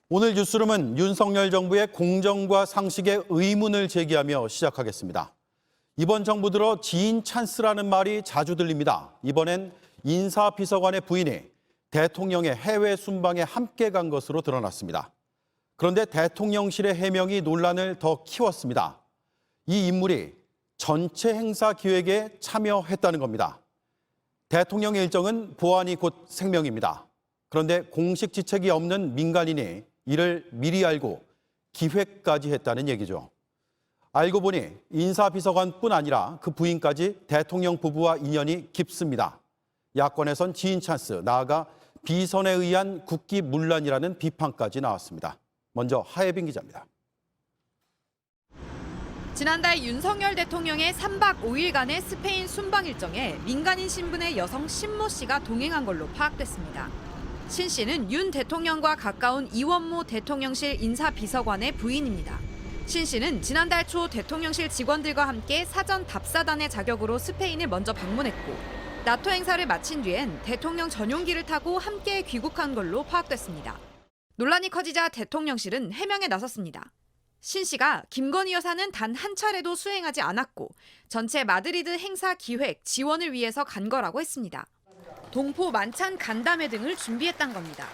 오늘 뉴스룸은 윤석열 정부의 공정과 상식에 의문을 제기하며 시작하겠습니다. 이번 정부 들어 지인 찬스라는 말이 자주 들립니다. 이번엔 인사비서관의 부인이 대통령의 해외 순방에 함께 간 것으로 드러났습니다. 그런데 대통령실의 해명이 논란을 더 키웠습니다. 이 인물이 전체 행사 기획에 참여했다는 겁니다. 대통령의 일정은 보안이 곧 생명입니다. 그런데 공식 지책이 없는 민간인이 이를 미리 알고 기획까지 했다는 얘기죠. 알고 보니 인사비서관뿐 아니라 그 부인까지 대통령 부부와 인연이 깊습니다. 야권에선 지인 찬스, 나아가 비선에 의한 국기문란이라는 비판까지 나왔습니다. 먼저 하예빈 기자입니다. 지난달 윤석열 대통령의 3박 5일간의 스페인 순방 일정에 민간인 신분의 여성 신모 씨가 동행한 걸로 파악됐습니다. 신 씨는 윤 대통령과 가까운 이원모 대통령실 인사비서관의 부인입니다. 신 씨는 지난달 초 대통령실 직원들과 함께 사전 답사단의 자격으로 스페인을 먼저 방문했고 나토 행사를 마친 뒤엔 대통령 전용기를 타고 함께 귀국한 걸로 파악됐습니다. 논란이 커지자 대통령실은 해명에 나섰습니다. 신 씨가 김건희 여사는 단 한 차례도 수행하지 않았고 전체 마드리드 행사 기획, 지원을 위해서 간 거라고 했습니다. 동포 만찬 간담회 등을 준비했던 겁니다.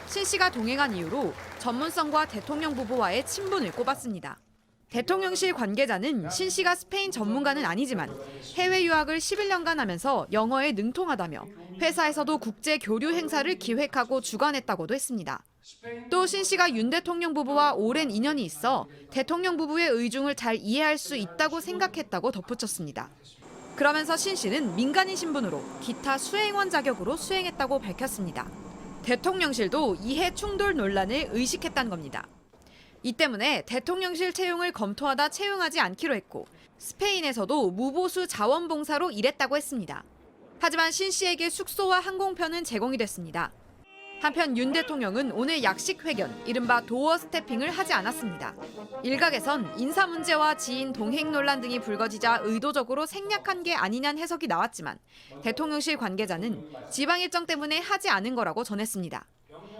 신 씨가 동행한 이유로 전문성과 대통령 부부와의 친분을 꼽았습니다. 대통령실 관계자는 신 씨가 스페인 전문가는 아니지만 해외 유학을 11년간 하면서 영어에 능통하다며 회사에서도 국제 교류 행사를 기획하고 주관했다고도 했습니다. 또 신 씨가 윤 대통령 부부와 오랜 인연이 있어 대통령 부부의 의중을 잘 이해할 수 있다고 생각했다고 덧붙였습니다. 그러면서 신 씨는 민간인 신분으로 기타 수행원 자격으로 수행했다고 밝혔습니다. 대통령실도 이해 충돌 논란을 의식했다는 겁니다. 이 때문에 대통령실 채용을 검토하다 채용하지 않기로 했고 스페인에서도 무보수 자원봉사로 일했다고 했습니다. 하지만 신 씨에게 숙소와 항공편은 제공이 됐습니다. 한편 윤 대통령은 오늘 약식 회견, 이른바 도어 스태핑을 하지 않았습니다. 일각에선 인사 문제와 지인 동행 논란 등이 불거지자 의도적으로 생략한 게 아니냐는 해석이 나왔지만 대통령실 관계자는 지방 일정 때문에 하지 않은 거라고 전했습니다.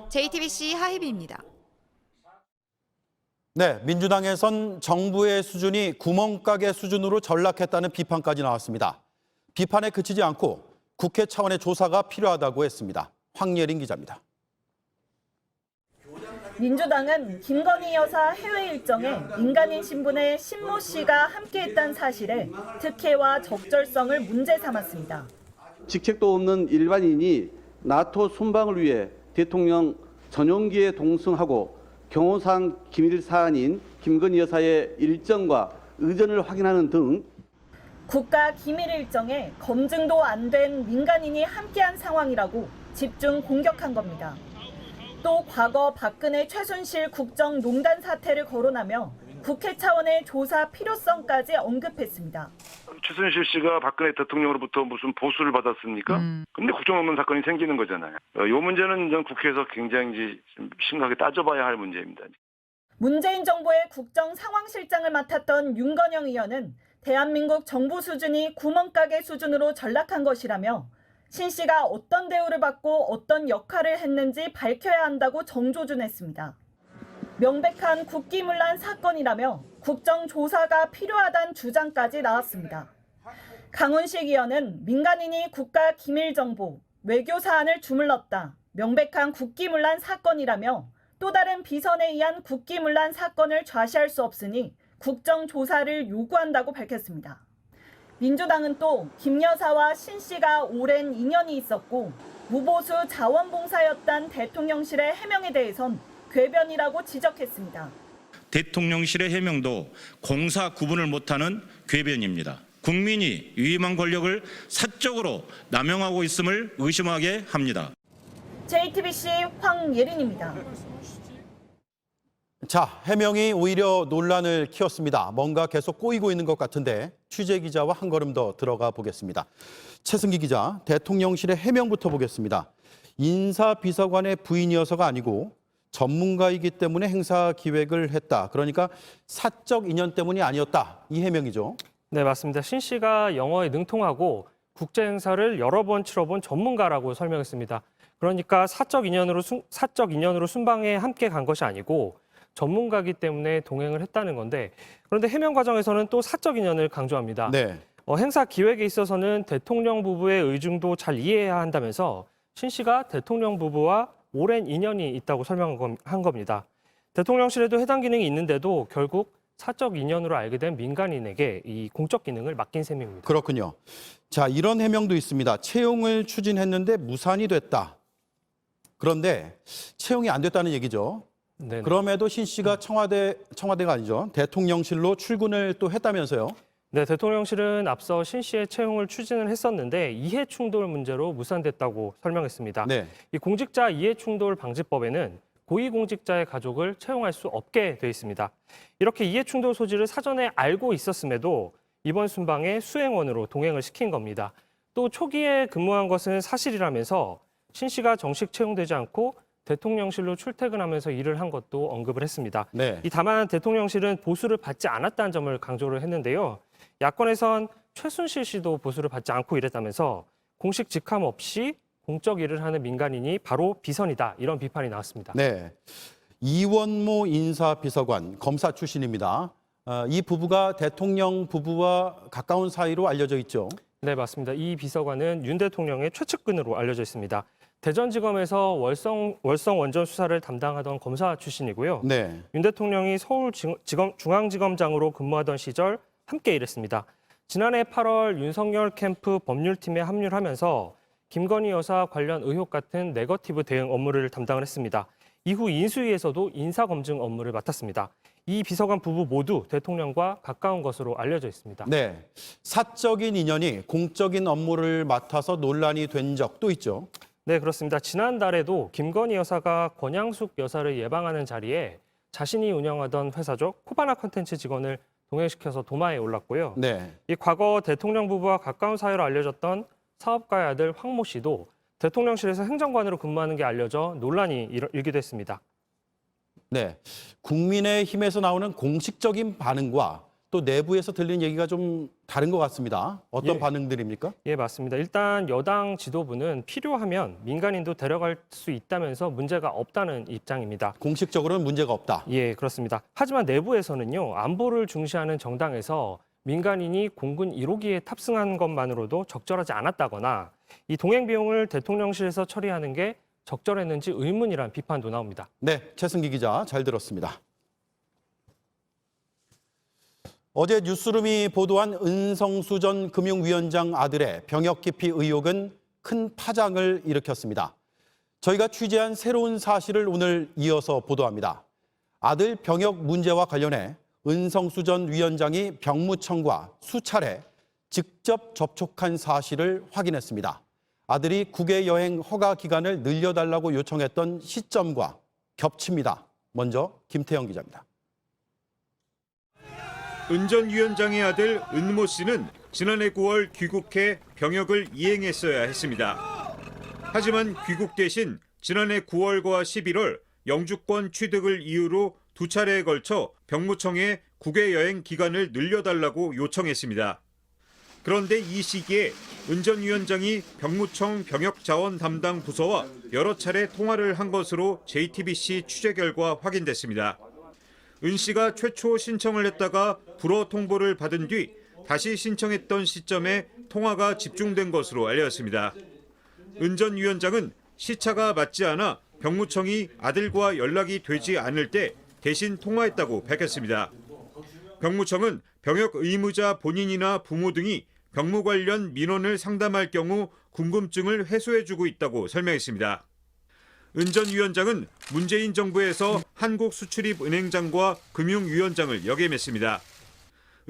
JTBC 하혜빈입니다. 네, 민주당에선 정부의 수준이 구멍가게 수준으로 전락했다는 비판까지 나왔습니다. 비판에 그치지 않고 국회 차원의 조사가 필요하다고 했습니다. 황예린 기자입니다. 민주당은 김건희 여사 해외 일정에 민간인 신분의 신모 씨가 함께했다는 사실에 특혜와 적절성을 문제 삼았습니다. 직책도 없는 일반인이 나토 순방을 위해 대통령 전용기에 동승하고 경호상 기밀 사안인 김건희 여사의 일정과 의전을 확인하는 등 국가 기밀 일정에 검증도 안 된 민간인이 함께한 상황이라고 집중 공격한 겁니다. 또 과거 박근혜 최순실 국정농단 사태를 거론하며 국회 차원의 조사 필요성까지 언급했습니다. 최순실 씨가 박근혜 대통령으로부터 무슨 보수를 받았습니까? 근데 국정농단 사건이 생기는 거잖아요. 이 문제는 전 국회에서 굉장히 심각하게 따져봐야 할 문제입니다. 문재인 정부의 국정 상황실장을 맡았던 윤건영 의원은 대한민국 정부 수준이 구멍가게 수준으로 전락한 것이라며 신 씨가 어떤 대우를 받고 어떤 역할을 했는지 밝혀야 한다고 정조준했습니다. 명백한 국기문란 사건이라며 국정조사가 필요하다는 주장까지 나왔습니다. 강훈식 의원은 민간인이 국가 기밀정보, 외교 사안을 주물렀다. 명백한 국기문란 사건이라며 또 다른 비선에 의한 국기문란 사건을 좌시할 수 없으니 국정조사를 요구한다고 밝혔습니다. 민주당은 또 김 여사와 신 씨가 오랜 인연이 있었고 무보수 자원봉사였단 대통령실의 해명에 대해선 궤변이라고 지적했습니다. 대통령실의 해명도 공사 구분을 못하는 궤변입니다. 국민이 위임한 권력을 사적으로 남용하고 있음을 의심하게 합니다. JTBC 황예린입니다. 자, 해명이 오히려 논란을 키웠습니다. 뭔가 계속 꼬이고 있는 것 같은데 취재 기자와 한 걸음 더 들어가 보겠습니다. 최승기 기자, 대통령실의 해명부터 보겠습니다. 인사비서관의 부인이어서가 아니고 전문가이기 때문에 행사 기획을 했다. 그러니까 사적 인연 때문이 아니었다. 이 해명이죠. 네, 맞습니다. 신 씨가 영어에 능통하고 국제 행사를 여러 번 치러본 전문가라고 설명했습니다. 그러니까 사적 인연으로 순방에 함께 간 것이 아니고 전문가이기 때문에 동행을 했다는 건데, 그런데 해명 과정에서는 또 사적 인연을 강조합니다. 네. 행사 기획에 있어서는 대통령 부부의 의중도 잘 이해해야 한다면서 신 씨가 대통령 부부와 오랜 인연이 있다고 설명한 겁니다. 대통령실에도 해당 기능이 있는데도 결국 사적 인연으로 알게 된 민간인에게 이 공적 기능을 맡긴 셈입니다. 그렇군요. 자, 이런 해명도 있습니다. 채용을 추진했는데 무산이 됐다. 그런데 채용이 안 됐다는 얘기죠. 네네. 그럼에도 신 씨가 청와대가 아니죠. 대통령실로 출근을 또 했다면서요. 네, 대통령실은 앞서 신 씨의 채용을 추진을 했었는데 이해 충돌 문제로 무산됐다고 설명했습니다. 네. 이 공직자 이해 충돌 방지법에는 고위공직자의 가족을 채용할 수 없게 돼 있습니다. 이렇게 이해 충돌 소지를 사전에 알고 있었음에도 이번 순방에 수행원으로 동행을 시킨 겁니다. 또 초기에 근무한 것은 사실이라면서 신 씨가 정식 채용되지 않고 대통령실로 출퇴근하면서 일을 한 것도 언급을 했습니다. 네. 다만 대통령실은 보수를 받지 않았다는 점을 강조를 했는데요. 야권에선 최순실 씨도 보수를 받지 않고 일했다면서 공식 직함 없이 공적 일을 하는 민간인이 바로 비선이다, 이런 비판이 나왔습니다. 네. 이원모 인사비서관, 검사 출신입니다. 이 부부가 대통령 부부와 가까운 사이로 알려져 있죠. 네, 맞습니다. 이 비서관은 윤 대통령의 최측근으로 알려져 있습니다. 대전지검에서 월성 원전 수사를 담당하던 검사 출신이고요. 네. 윤 대통령이 중앙지검장으로 근무하던 시절 함께 일했습니다. 지난해 8월 윤석열 캠프 법률팀에 합류를 하면서 김건희 여사 관련 의혹 같은 네거티브 대응 업무를 담당을 했습니다. 이후 인수위에서도 인사검증 업무를 맡았습니다. 이 비서관 부부 모두 대통령과 가까운 것으로 알려져 있습니다. 네. 사적인 인연이 공적인 업무를 맡아서 논란이 된 적도 있죠. 네, 그렇습니다. 지난달에도 김건희 여사가 권양숙 여사를 예방하는 자리에 자신이 운영하던 회사죠. 코바나 컨텐츠 직원을 동행시켜서 도마에 올랐고요. 네. 이 과거 대통령 부부와 가까운 사이로 알려졌던 사업가의 아들 황모 씨도 대통령실에서 행정관으로 근무하는 게 알려져 논란이 일기도 했습니다. 네. 국민의힘에서 나오는 공식적인 반응과 또 내부에서 들리는 얘기가 좀 다른 것 같습니다. 어떤 예. 반응들입니까? 예, 맞습니다. 일단 여당 지도부는 필요하면 민간인도 데려갈 수 있다면서 문제가 없다는 입장입니다. 공식적으로는 문제가 없다. 예, 그렇습니다. 하지만 내부에서는요, 안보를 중시하는 정당에서 민간인이 공군 1호기에 탑승한 것만으로도 적절하지 않았다거나 이 동행 비용을 대통령실에서 처리하는 게 적절했는지 의문이란 비판도 나옵니다. 네, 최승기 기자 잘 들었습니다. 어제 뉴스룸이 보도한 은성수 전 금융위원장 아들의 병역 기피 의혹은 큰 파장을 일으켰습니다. 저희가 취재한 새로운 사실을 오늘 이어서 보도합니다. 아들 병역 문제와 관련해 은성수 전 위원장이 병무청과 수차례 직접 접촉한 사실을 확인했습니다. 아들이 국외 여행 허가 기간을 늘려달라고 요청했던 시점과 겹칩니다. 먼저 김태형 기자입니다. 은 전 위원장의 아들 은모 씨는 지난해 9월 귀국해 병역을 이행했어야 했습니다. 하지만 귀국 대신 지난해 9월과 11월 영주권 취득을 이유로 두 차례에 걸쳐 병무청에 국외 여행 기간을 늘려달라고 요청했습니다. 그런데 이 시기에 은 전 위원장이 병무청 병역자원 담당 부서와 여러 차례 통화를 한 것으로 JTBC 취재 결과 확인됐습니다. 은 씨가 최초 신청을 했다가 불허 통보를 받은 뒤 다시 신청했던 시점에 통화가 집중된 것으로 알려졌습니다. 은 전 위원장은 시차가 맞지 않아 병무청이 아들과 연락이 되지 않을 때 대신 통화했다고 밝혔습니다. 병무청은 병역 의무자 본인이나 부모 등이 병무 관련 민원을 상담할 경우 궁금증을 해소해주고 있다고 설명했습니다. 은 전 위원장은 문재인 정부에서 한국수출입은행장과 금융위원장을 역임했습니다.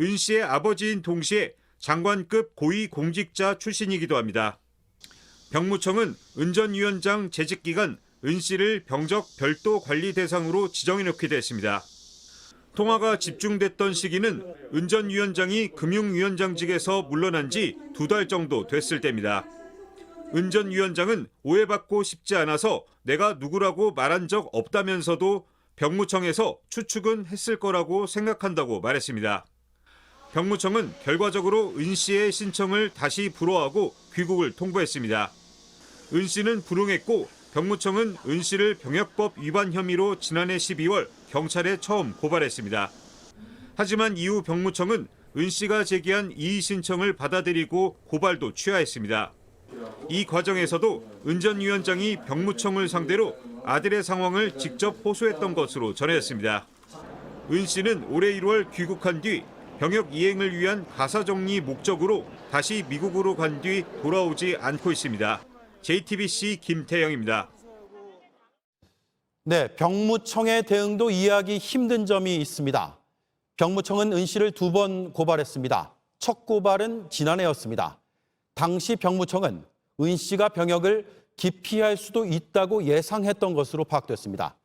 은 씨의 아버지인 동시에 장관급 고위공직자 출신이기도 합니다. 병무청은 은 전 위원장 재직 기간 은 씨를 병적 별도 관리 대상으로 지정해놓기도 했습니다. 통화가 집중됐던 시기는 은 전 위원장이 금융위원장직에서 물러난 지 2달 정도 됐을 때입니다. 은 전 위원장은 오해받고 싶지 않아서 내가 누구라고 말한 적 없다면서도 병무청에서 추측은 했을 거라고 생각한다고 말했습니다. 병무청은 결과적으로 은 씨의 신청을 다시 불허하고 귀국을 통보했습니다. 은 씨는 불응했고 병무청은 은 씨를 병역법 위반 혐의로 지난해 12월 경찰에 처음 고발했습니다. 하지만 이후 병무청은 은 씨가 제기한 이의 신청을 받아들이고 고발도 취하했습니다. 이 과정에서도 은 전 위원장이 병무청을 상대로 아들의 상황을 직접 호소했던 것으로 전해졌습니다. 은 씨는 올해 1월 귀국한 뒤 병역 이행을 위한 가사정리 목적으로 다시 미국으로 간 뒤 돌아오지 않고 있습니다. JTBC 김태영입니다. 네, 병무청의 대응도 이해하기 힘든 점이 있습니다. 병무청은 은 씨를 2번 고발했습니다. 첫 고발은 지난해였습니다. 당시 병무청은 은 씨가 병역을 기피할 수도 있다고 예상했던 것으로 파악됐습니다.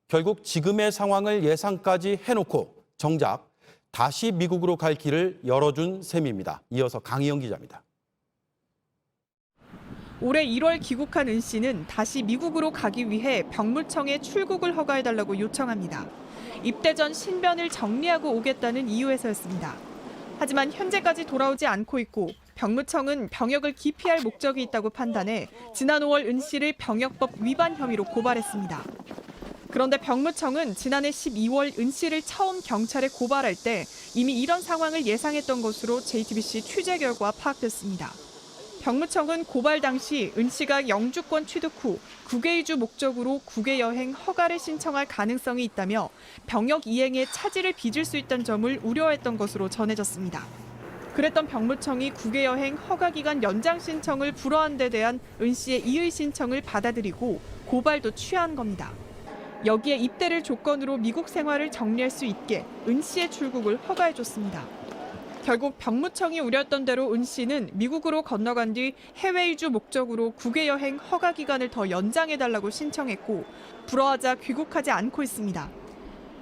결국 지금의 상황을 예상까지 해놓고 정작 다시 미국으로 갈 길을 열어준 셈입니다. 이어서 강희영 기자입니다. 올해 1월 귀국한 은 씨는 다시 미국으로 가기 위해 병무청에 출국을 허가해달라고 요청합니다. 입대 전 신변을 정리하고 오겠다는 이유에서였습니다. 하지만 현재까지 돌아오지 않고 있고 병무청은 병역을 기피할 목적이 있다고 판단해 지난 5월 은 씨를 병역법 위반 혐의로 고발했습니다. 그런데 병무청은 지난해 12월 은 씨를 처음 경찰에 고발할 때 이미 이런 상황을 예상했던 것으로 JTBC 취재 결과 파악됐습니다. 병무청은 고발 당시 은 씨가 영주권 취득 후 국외 이주 목적으로 국외 여행 허가를 신청할 가능성이 있다며 병역 이행에 차질을 빚을 수 있다는 점을 우려했던 것으로 전해졌습니다. 그랬던 병무청이 국외 여행 허가 기간 연장 신청을 불허한 데 대한 은 씨의 이의 신청을 받아들이고 고발도 취하한 겁니다. 여기에 입대를 조건으로 미국 생활을 정리할 수 있게 은 씨의 출국을 허가해줬습니다. 결국 병무청이 우려했던 대로 은 씨는 미국으로 건너간 뒤 해외 이주 목적으로 국외 여행 허가 기간을 더 연장해달라고 신청했고 불허하자 귀국하지 않고 있습니다.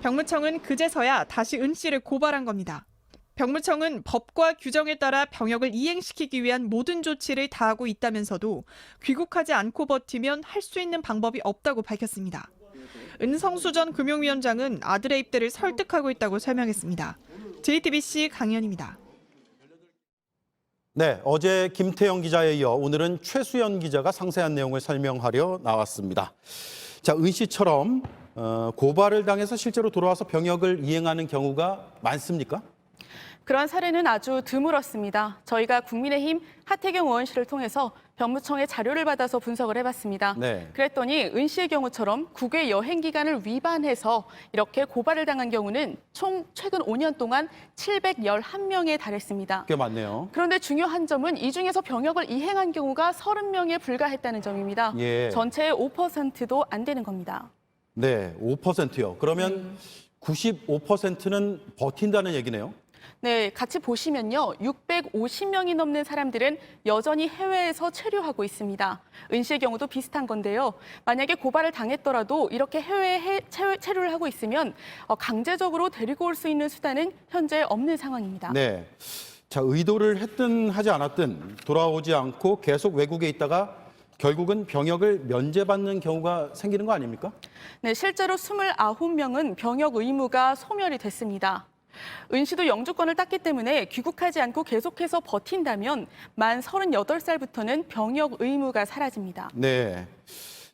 병무청은 그제서야 다시 은 씨를 고발한 겁니다. 병무청은 법과 규정에 따라 병역을 이행시키기 위한 모든 조치를 다하고 있다면서도 귀국하지 않고 버티면 할 수 있는 방법이 없다고 밝혔습니다. 은성수 전 금융위원장은 아들의 입대를 설득하고 있다고 설명했습니다. JTBC 강연입니다. 네, 어제 김태영 기자에 이어 오늘은 최수연 기자가 상세한 내용을 설명하려 나왔습니다. 자, 은 씨처럼 고발을 당해서 실제로 돌아와서 병역을 이행하는 경우가 많습니까? 그런 사례는 아주 드물었습니다. 저희가 국민의힘 하태경 의원실을 통해서 병무청의 자료를 받아서 분석을 해봤습니다. 네. 그랬더니 은 씨의 경우처럼 국외 여행 기간을 위반해서 이렇게 고발을 당한 경우는 총 최근 5년 동안 711명에 달했습니다. 꽤 많네요. 그런데 중요한 점은 이 중에서 병역을 이행한 경우가 30명에 불과했다는 점입니다. 예. 전체의 5%도 안 되는 겁니다. 네, 5%요. 그러면 95%는 버틴다는 얘기네요. 네, 같이 보시면요. 650명이 넘는 사람들은 여전히 해외에서 체류하고 있습니다. 은 씨의 경우도 비슷한 건데요. 만약에 고발을 당했더라도 이렇게 해외에 체류를 하고 있으면 강제적으로 데리고 올 수 있는 수단은 현재 없는 상황입니다. 네. 자, 의도를 했든 하지 않았든 돌아오지 않고 계속 외국에 있다가 결국은 병역을 면제받는 경우가 생기는 거 아닙니까? 네, 실제로 29명은 병역 의무가 소멸이 됐습니다. 은 씨도 영주권을 땄기 때문에 귀국하지 않고 계속해서 버틴다면 만 38살부터는 병역 의무가 사라집니다. 네.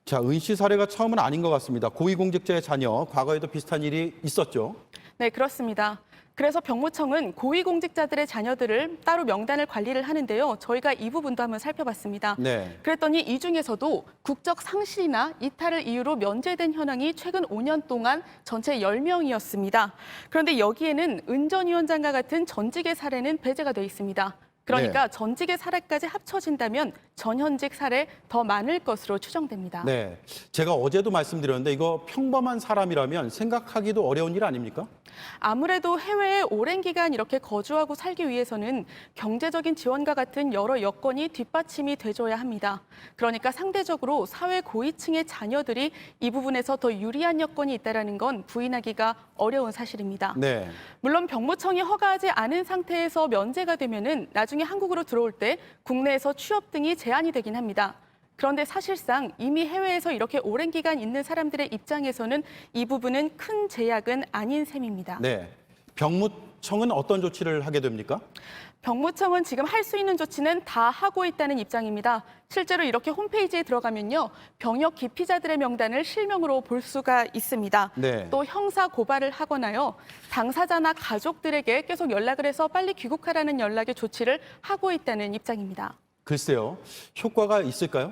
자, 은 씨 사례가 처음은 아닌 것 같습니다. 고위공직자의 자녀, 과거에도 비슷한 일이 있었죠? 네, 그렇습니다. 그래서 병무청은 고위공직자들의 자녀들을 따로 명단을 관리를 하는데요. 저희가 이 부분도 한번 살펴봤습니다. 네. 그랬더니 이 중에서도 국적 상실이나 이탈을 이유로 면제된 현황이 최근 5년 동안 전체 10명이었습니다. 그런데 여기에는 은 전 위원장과 같은 전직의 사례는 배제가 돼 있습니다. 그러니까 네. 전직의 사례까지 합쳐진다면 전현직 사례 더 많을 것으로 추정됩니다. 네. 제가 어제도 말씀드렸는데 이거 평범한 사람이라면 생각하기도 어려운 일 아닙니까? 아무래도 해외에 오랜 기간 이렇게 거주하고 살기 위해서는 경제적인 지원과 같은 여러 여건이 뒷받침이 돼줘야 합니다. 그러니까 상대적으로 사회 고위층의 자녀들이 이 부분에서 더 유리한 여건이 있다는 건 부인하기가 어려운 사실입니다. 네. 물론 병무청이 허가하지 않은 상태에서 면제가 되면은 나중에 한국으로 들어올 때 국내에서 취업 등이 제한이 되긴 합니다. 그런데 사실상 이미 해외에서 이렇게 오랜 기간 있는 사람들의 입장에서는 이 부분은 큰 제약은 아닌 셈입니다. 네. 병무청은 어떤 조치를 하게 됩니까? 병무청은 지금 할 수 있는 조치는 다 하고 있다는 입장입니다. 실제로 이렇게 홈페이지에 들어가면요, 병역 기피자들의 명단을 실명으로 볼 수가 있습니다. 네. 또 형사 고발을 하거나요, 당사자나 가족들에게 계속 연락을 해서 빨리 귀국하라는 연락의 조치를 하고 있다는 입장입니다. 글쎄요, 효과가 있을까요?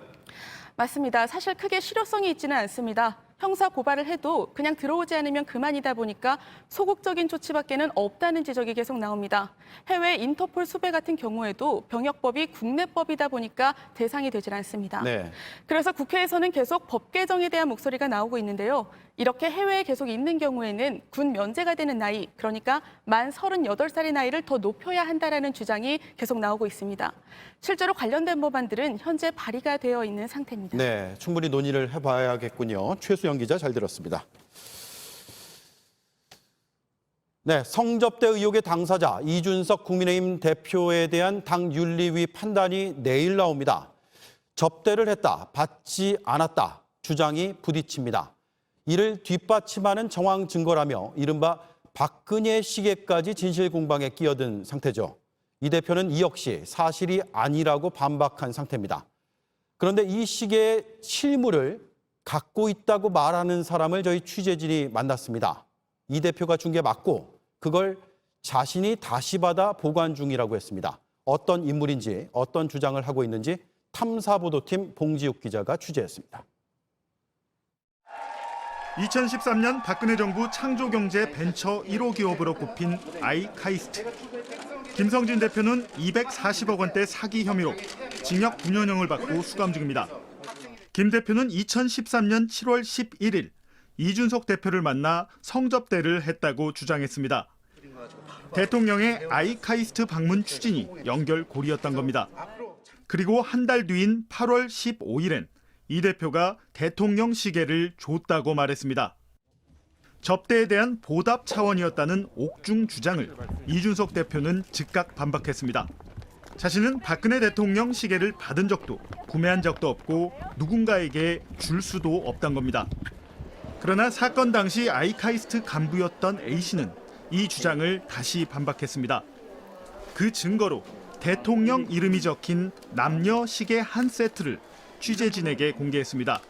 맞습니다. 사실 크게 실효성이 있지는 않습니다. 형사 고발을 해도 그냥 들어오지 않으면 그만이다 보니까 소극적인 조치밖에는 없다는 지적이 계속 나옵니다. 해외 인터폴 수배 같은 경우에도 병역법이 국내법이다 보니까 대상이 되질 않습니다. 네. 그래서 국회에서는 계속 법 개정에 대한 목소리가 나오고 있는데요. 이렇게 해외에 계속 있는 경우에는 군 면제가 되는 나이, 그러니까 만 38살의 나이를 더 높여야 한다라는 주장이 계속 나오고 있습니다. 실제로 관련된 법안들은 현재 발의가 되어 있는 상태입니다. 네, 충분히 논의를 해봐야겠군요. 최수영 기자 잘 들었습니다. 네, 성접대 의혹의 당사자 이준석 국민의힘 대표에 대한 당 윤리위 판단이 내일 나옵니다. 접대를 했다, 받지 않았다 주장이 부딪힙니다. 이를 뒷받침하는 정황 증거라며 이른바 박근혜 시계까지 진실 공방에 끼어든 상태죠. 이 대표는 이 역시 사실이 아니라고 반박한 상태입니다. 그런데 이 시계의 실물을 갖고 있다고 말하는 사람을 저희 취재진이 만났습니다. 이 대표가 준 게 맞고 그걸 자신이 다시 받아 보관 중이라고 했습니다. 어떤 인물인지, 어떤 주장을 하고 있는지 탐사보도팀 봉지욱 기자가 취재했습니다. 2013년 박근혜 정부 창조경제 벤처 1호 기업으로 꼽힌 아이카이스트. 김성진 대표는 240억 원대 사기 혐의로 징역 9년형을 받고 수감 중입니다. 김 대표는 2013년 7월 11일 이준석 대표를 만나 성접대를 했다고 주장했습니다. 대통령의 아이카이스트 방문 추진이 연결고리였던 겁니다. 그리고 한 달 뒤인 8월 15일엔 이 대표가 대통령 시계를 줬다고 말했습니다. 접대에 대한 보답 차원이었다는 옥중 주장을 이준석 대표는 즉각 반박했습니다. 자신은 박근혜 대통령 시계를 받은 적도 구매한 적도 없고 누군가에게 줄 수도 없단 겁니다. 그러나 사건 당시 아이카이스트 간부였던 A씨는 이 주장을 다시 반박했습니다. 그 증거로 대통령 이름이 적힌 남녀 시계 한 세트를 취재진에게 공개했습니다.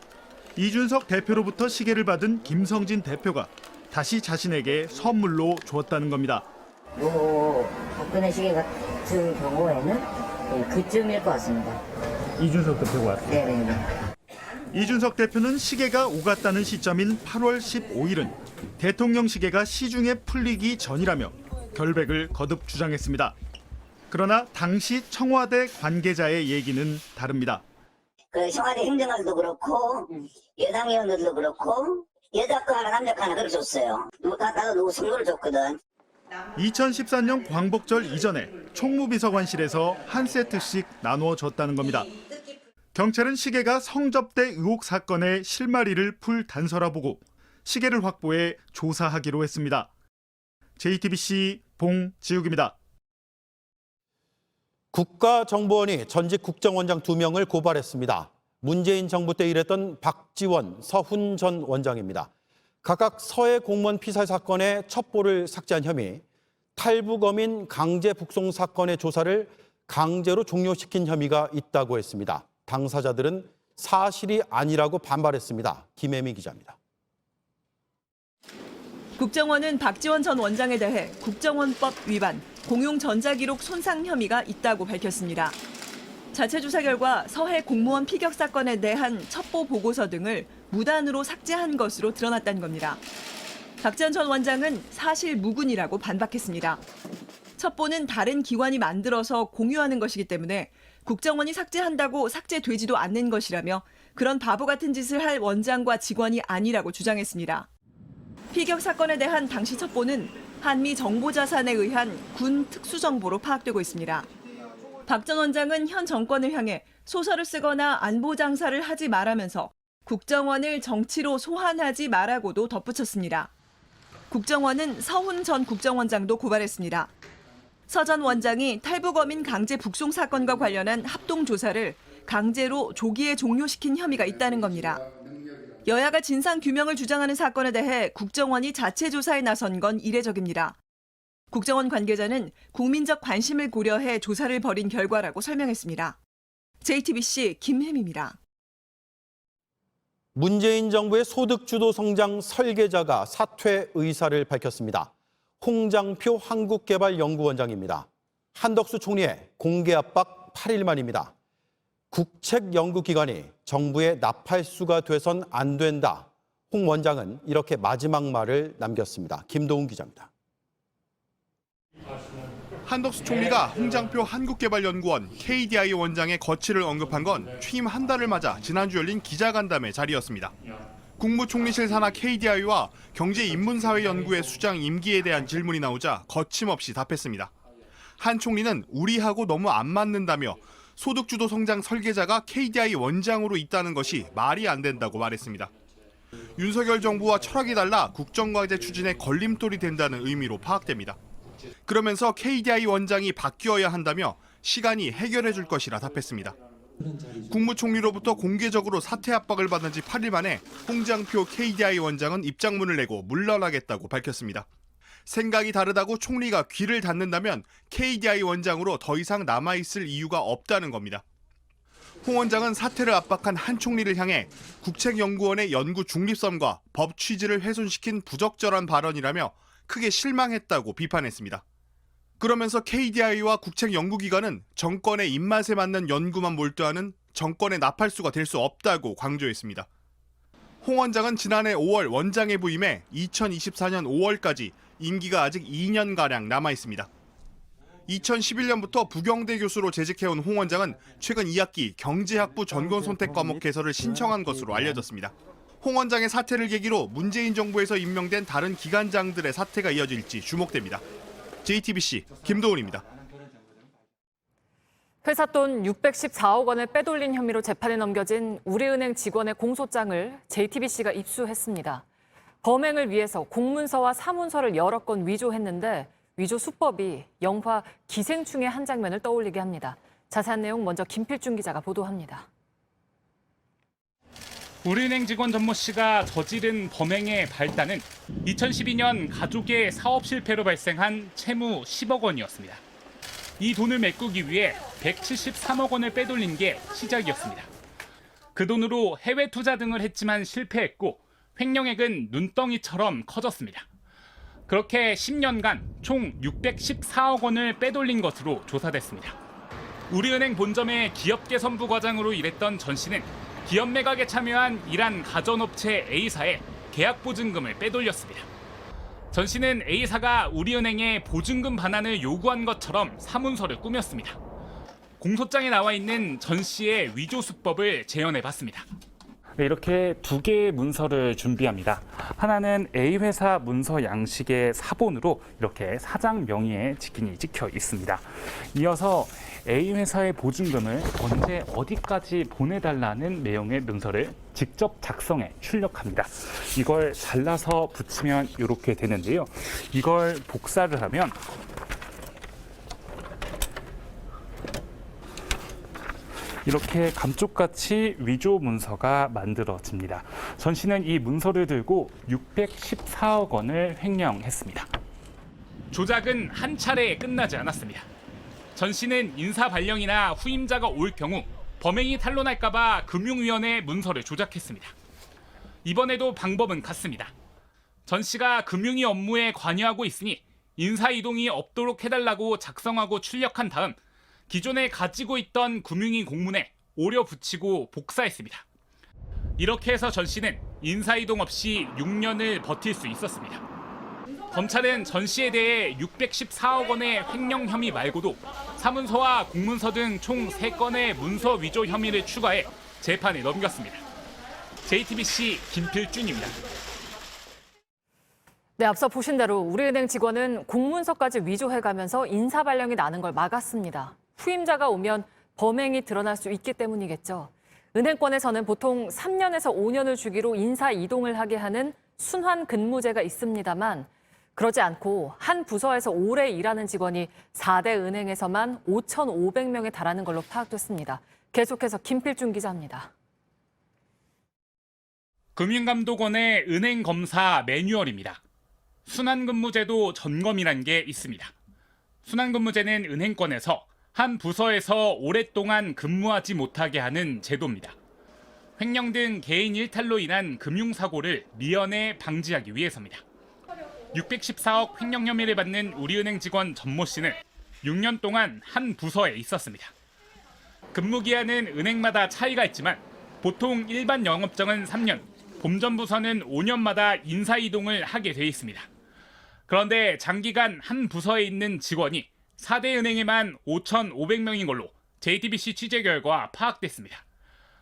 이준석 대표로부터 시계를 받은 김성진 대표가 다시 자신에게 선물로 주었다는 겁니다. 박근혜 시계 같은 경우에는 그쯤일 것 같습니다. 이준석 대표가 왔어요? 네네네. 이준석 대표는 시계가 오갔다는 시점인 8월 15일은 대통령 시계가 시중에 풀리기 전이라며 결백을 거듭 주장했습니다. 그러나 당시 청와대 관계자의 얘기는 다릅니다. 그 청와대 행정관도 그렇고 여당 의원들도 그렇고 여자 거 하나 남자 거 하나 그렇게 줬어요. 나도 누구 선물을 줬거든. 2014년 광복절 이전에 총무비서관실에서 한 세트씩 나누어 줬다는 겁니다. 경찰은 시계가 성접대 의혹 사건의 실마리를 풀 단서라 보고 시계를 확보해 조사하기로 했습니다. JTBC 봉지욱입니다. 국가정보원이 전직 국정원장 2명을 고발했습니다. 문재인 정부 때 일했던 박지원, 서훈 전 원장입니다. 각각 서해 공무원 피살 사건의 첩보를 삭제한 혐의, 탈북어민 강제 북송 사건의 조사를 강제로 종료시킨 혐의가 있다고 했습니다. 당사자들은 사실이 아니라고 반발했습니다. 김혜미 기자입니다. 국정원은 박지원 전 원장에 대해 국정원법 위반, 공용 전자기록 손상 혐의가 있다고 밝혔습니다. 자체 조사 결과 서해 공무원 피격 사건에 대한 첩보 보고서 등을 무단으로 삭제한 것으로 드러났다는 겁니다. 박지원 전 원장은 사실 무근이라고 반박했습니다. 첩보는 다른 기관이 만들어서 공유하는 것이기 때문에 국정원이 삭제한다고 삭제되지도 않는 것이라며 그런 바보 같은 짓을 할 원장과 직원이 아니라고 주장했습니다. 피격 사건에 대한 당시 첩보는 한미 정보자산에 의한 군 특수정보로 파악되고 있습니다. 박 전 원장은 현 정권을 향해 소설을 쓰거나 안보 장사를 하지 말라면서 국정원을 정치로 소환하지 말라고도 덧붙였습니다. 국정원은 서훈 전 국정원장도 고발했습니다. 서 전 원장이 탈북어민 강제 북송 사건과 관련한 합동조사를 강제로 조기에 종료시킨 혐의가 있다는 겁니다. 여야가 진상규명을 주장하는 사건에 대해 국정원이 자체 조사에 나선 건 이례적입니다. 국정원 관계자는 국민적 관심을 고려해 조사를 벌인 결과라고 설명했습니다. JTBC 김혜미입니다. 문재인 정부의 소득주도 성장 설계자가 사퇴 의사를 밝혔습니다. 홍장표 한국개발연구원장입니다. 한덕수 총리의 공개 압박 8일 만입니다. 국책연구기관이 정부의 나팔수가 돼선 안 된다. 홍 원장은 이렇게 마지막 말을 남겼습니다. 김도훈 기자입니다. 한덕수 총리가 홍장표 한국개발연구원 KDI 원장의 거취를 언급한 건 취임 한 달을 맞아 지난주 열린 기자간담회 자리였습니다. 국무총리실 산하 KDI와 경제인문사회연구회 수장 임기에 대한 질문이 나오자 거침없이 답했습니다. 한 총리는 우리하고 너무 안 맞는다며 소득주도 성장 설계자가 KDI 원장으로 있다는 것이 말이 안 된다고 말했습니다. 윤석열 정부와 철학이 달라 국정과제 추진에 걸림돌이 된다는 의미로 파악됩니다. 그러면서 KDI 원장이 바뀌어야 한다며 시간이 해결해 줄 것이라 답했습니다. 국무총리로부터 공개적으로 사퇴 압박을 받은 지 8일 만에 홍장표 KDI 원장은 입장문을 내고 물러나겠다고 밝혔습니다. 생각이 다르다고 총리가 귀를 닫는다면 KDI 원장으로 더 이상 남아있을 이유가 없다는 겁니다. 홍 원장은 사퇴를 압박한 한 총리를 향해 국책연구원의 연구 중립성과 법 취지를 훼손시킨 부적절한 발언이라며 크게 실망했다고 비판했습니다. 그러면서 KDI와 국책연구기관은 정권의 입맛에 맞는 연구만 몰두하는 정권의 나팔수가 될 수 없다고 강조했습니다. 홍 원장은 지난해 5월 원장에 부임해 2024년 5월까지 임기가 아직 2년가량 남아있습니다. 2011년부터 부경대 교수로 재직해온 홍 원장은 최근 2학기 경제학부 전공선택 과목 개설을 신청한 것으로 알려졌습니다. 홍 원장의 사퇴를 계기로 문재인 정부에서 임명된 다른 기관장들의 사퇴가 이어질지 주목됩니다. JTBC 김도훈입니다. 회사 돈 614억 원을 빼돌린 혐의로 재판에 넘겨진 우리은행 직원의 공소장을 JTBC가 입수했습니다. 범행을 위해서 공문서와 사문서를 여러 건 위조했는데 위조 수법이 영화 기생충의 한 장면을 떠올리게 합니다. 자세한 내용 먼저 김필중 기자가 보도합니다. 우리은행 직원 전모 씨가 저지른 범행의 발단은 2012년 가족의 사업 실패로 발생한 채무 10억 원이었습니다. 이 돈을 메꾸기 위해 173억 원을 빼돌린 게 시작이었습니다. 그 돈으로 해외 투자 등을 했지만 실패했고 횡령액은 눈덩이처럼 커졌습니다. 그렇게 10년간 총 614억 원을 빼돌린 것으로 조사됐습니다. 우리은행 본점의 기업개선부 과장으로 일했던 전 씨는 기업 매각에 참여한 이란 가전업체 A사에 계약 보증금을 빼돌렸습니다. 전 씨는 A사가 우리은행에 보증금 반환을 요구한 것처럼 사문서를 꾸몄습니다. 공소장에 나와 있는 전 씨의 위조 수법을 재현해봤습니다. 네, 이렇게 두 개의 문서를 준비합니다. 하나는 A회사 문서 양식의 사본으로 이렇게 사장 명의의 직인이 찍혀 있습니다. 이어서 A회사의 보증금을 언제 어디까지 보내달라는 내용의 문서를 직접 작성해 출력합니다. 이걸 잘라서 붙이면 이렇게 되는데요. 이걸 복사를 하면 이렇게 감쪽같이 위조 문서가 만들어집니다. 전 씨는 이 문서를 들고 614억 원을 횡령했습니다. 조작은 한 차례에 끝나지 않았습니다. 전 씨는 인사 발령이나 후임자가 올 경우 범행이 탄로날까 봐 금융위원회 문서를 조작했습니다. 이번에도 방법은 같습니다. 전 씨가 금융위 업무에 관여하고 있으니 인사 이동이 없도록 해달라고 작성하고 출력한 다음 기존에 가지고 있던 금융위 공문에 오려 붙이고 복사했습니다. 이렇게 해서 전 씨는 인사 이동 없이 6년을 버틸 수 있었습니다. 검찰은 전 씨에 대해 614억 원의 횡령 혐의 말고도 사문서와 공문서 등 총 3건의 문서 위조 혐의를 추가해 재판에 넘겼습니다. JTBC 김필준입니다. 네, 앞서 보신 대로 우리은행 직원은 공문서까지 위조해가면서 인사 발령이 나는 걸 막았습니다. 후임자가 오면 범행이 드러날 수 있기 때문이겠죠. 은행권에서는 보통 3년에서 5년을 주기로 인사 이동을 하게 하는 순환 근무제가 있습니다만 그러지 않고 한 부서에서 오래 일하는 직원이 4대 은행에서만 5,500명에 달하는 걸로 파악됐습니다. 계속해서 김필중 기자입니다. 금융감독원의 은행검사 매뉴얼입니다. 순환근무제도 점검이란 게 있습니다. 순환근무제는 은행권에서 한 부서에서 오랫동안 근무하지 못하게 하는 제도입니다. 횡령 등 개인 일탈로 인한 금융사고를 미연에 방지하기 위해서입니다. 614억 횡령 혐의를 받는 우리은행 직원 전모 씨는 6년 동안 한 부서에 있었습니다. 근무 기한은 은행마다 차이가 있지만 보통 일반 영업정은 3년, 본점부서는 5년마다 인사이동을 하게 돼 있습니다. 그런데 장기간 한 부서에 있는 직원이 4대 은행에만 5,500명인 걸로 JTBC 취재 결과 파악됐습니다.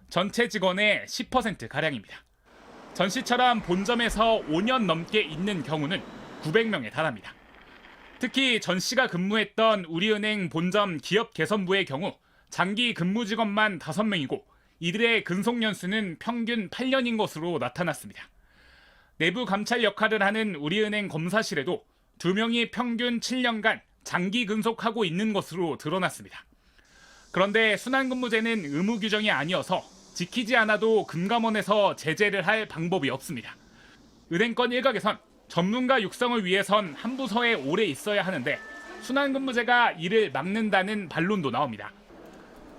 전체 직원의 10%가량입니다. 전 씨처럼 본점에서 5년 넘게 있는 경우는 900명에 달합니다. 특히 전 씨가 근무했던 우리은행 본점 기업개선부의 경우 장기 근무 직원만 5명이고 이들의 근속 연수는 평균 8년인 것으로 나타났습니다. 내부 감찰 역할을 하는 우리은행 검사실에도 2명이 평균 7년간 장기 근속하고 있는 것으로 드러났습니다. 그런데 순환근무제는 의무 규정이 아니어서 지키지 않아도 금감원에서 제재를 할 방법이 없습니다. 은행권 일각에선 전문가 육성을 위해선 한 부서에 오래 있어야 하는데 순환근무제가 이를 막는다는 반론도 나옵니다.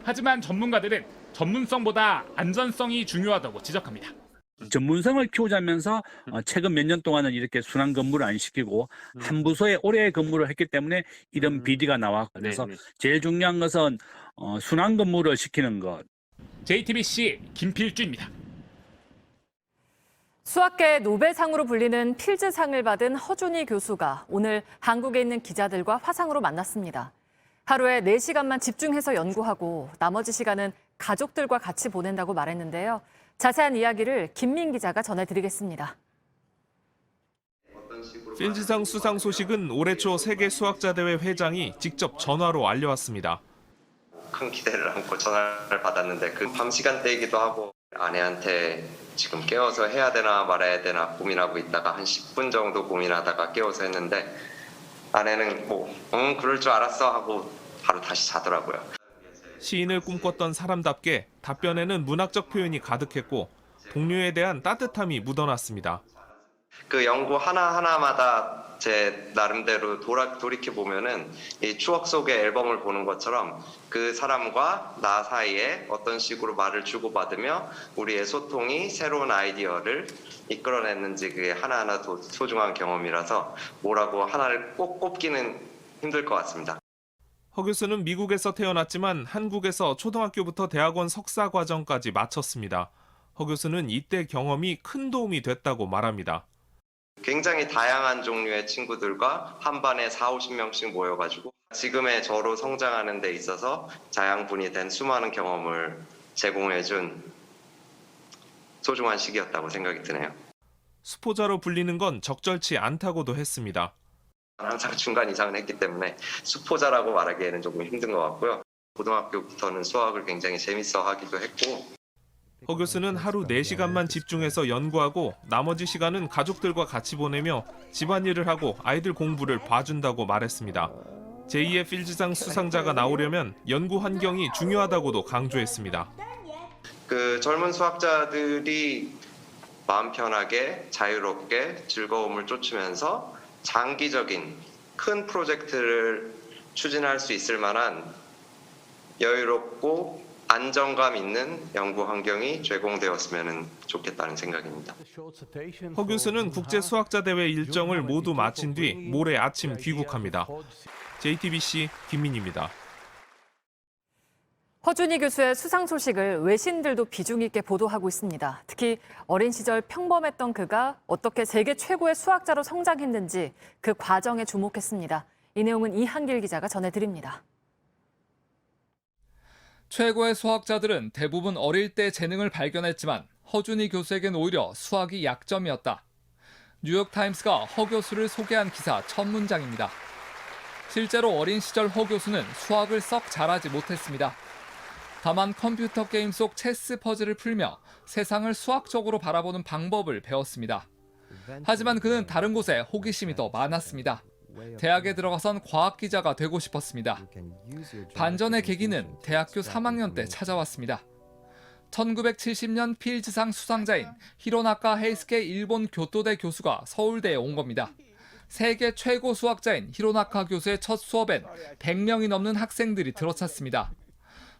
하지만 전문가들은 전문성보다 안전성이 중요하다고 지적합니다. 전문성을 키우자면서 최근 몇 년 동안은 이렇게 순환 근무를 안 시키고 한 부서에 오래 근무를 했기 때문에 이런 비리가 나왔고 그래서 제일 중요한 것은 순환 근무를 시키는 것. JTBC 김필주입니다. 수학계 노벨상으로 불리는 필즈상을 받은 허준희 교수가 오늘 한국에 있는 기자들과 화상으로 만났습니다. 하루에 4시간만 집중해서 연구하고 나머지 시간은 가족들과 같이 보낸다고 말했는데요. 자세한 이야기를 김민 기자가 전해드리겠습니다. 필즈상 수상 소식은 올해 초 세계 수학자대회 회장이 직접 전화로 알려왔습니다. 큰 기대를 안고 전화를 받았는데 그 밤 시간대이기도 하고 아내한테 지금 깨워서 해야 되나 말아야 되나 고민하고 있다가 한 10분 정도 고민하다가 깨워서 했는데 아내는 그럴 줄 알았어 하고 바로 다시 자더라고요. 시인을 꿈꿨던 사람답게 답변에는 문학적 표현이 가득했고 동료에 대한 따뜻함이 묻어났습니다. 그 연구 하나하나마다 제 나름대로 돌이켜보면은 이 추억 속의 앨범을 보는 것처럼 그 사람과 나 사이에 어떤 식으로 말을 주고받으며 우리의 소통이 새로운 아이디어를 이끌어냈는지 그게 하나하나 소중한 경험이라서 뭐라고 하나를 꼭 꼽기는 힘들 것 같습니다. 허 교수는 미국에서 태어났지만 한국에서 초등학교부터 대학원 석사 과정까지 마쳤습니다. 허 교수는 이때 경험이 큰 도움이 됐다고 말합니다. 굉장히 다양한 종류의 친구들과 한 반에 40-50명씩 모여가지고 지금의 저로 성장하는 데 있어서 자양분이 된 수많은 경험을 제공해준 소중한 시기였다고 생각이 드네요. 수포자로 불리는 건 적절치 않다고도 했습니다. 항상 중간 이상은 했기 때문에 수포자라고 말하기에는 조금 힘든 것 같고요. 고등학교부터는 수학을 굉장히 재밌어 하기도 했고 허 교수는 하루 4시간만 집중해서 연구하고 나머지 시간은 가족들과 같이 보내며 집안일을 하고 아이들 공부를 봐준다고 말했습니다. 제2의 필즈상 수상자가 나오려면 연구 환경이 중요하다고도 강조했습니다. 그 젊은 수학자들이 마음 편하게 자유롭게 즐거움을 쫓으면서 장기적인 큰 프로젝트를 추진할 수 있을 만한 여유롭고 안정감 있는 연구 환경이 제공되었으면 좋겠다는 생각입니다. 허 교수는 국제수학자대회 일정을 모두 마친 뒤 모레 아침 귀국합니다. JTBC 김민희입니다. 허준희 교수의 수상 소식을 외신들도 비중 있게 보도하고 있습니다. 특히 어린 시절 평범했던 그가 어떻게 세계 최고의 수학자로 성장했는지 그 과정에 주목했습니다. 이 내용은 이한길 기자가 전해드립니다. 최고의 수학자들은 대부분 어릴 때 재능을 발견했지만 허준희 교수에겐 오히려 수학이 약점이었다. 뉴욕타임스가 허 교수를 소개한 기사 첫 문장입니다. 실제로 어린 시절 허 교수는 수학을 썩 잘하지 못했습니다. 다만 컴퓨터 게임 속 체스 퍼즐을 풀며 세상을 수학적으로 바라보는 방법을 배웠습니다. 하지만 그는 다른 곳에 호기심이 더 많았습니다. 대학에 들어가선 과학기자가 되고 싶었습니다. 반전의 계기는 대학교 3학년 때 찾아왔습니다. 1970년 필즈상 수상자인 히로나카 헤이스케 일본 교토대 교수가 서울대에 온 겁니다. 세계 최고 수학자인 히로나카 교수의 첫 수업엔 100명이 넘는 학생들이 들어찼습니다.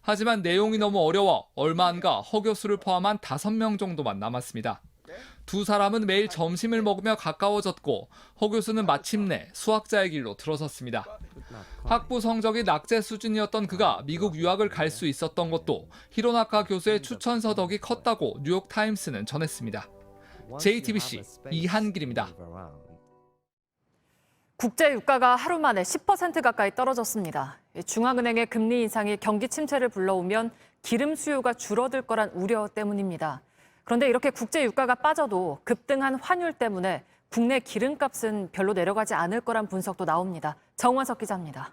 하지만 내용이 너무 어려워 얼마 안 가 허 교수를 포함한 5명 정도만 남았습니다. 두 사람은 매일 점심을 먹으며 가까워졌고 허 교수는 마침내 수학자의 길로 들어섰습니다. 학부 성적이 낙제 수준이었던 그가 미국 유학을 갈 수 있었던 것도 히로나카 교수의 추천서 덕이 컸다고 뉴욕타임스는 전했습니다. JTBC 이한길입니다. 국제 유가가 하루 만에 10% 가까이 떨어졌습니다. 중앙은행의 금리 인상이 경기 침체를 불러오면 기름 수요가 줄어들 거란 우려 때문입니다. 그런데 이렇게 국제 유가가 빠져도 급등한 환율 때문에 국내 기름값은 별로 내려가지 않을 거란 분석도 나옵니다. 정원석 기자입니다.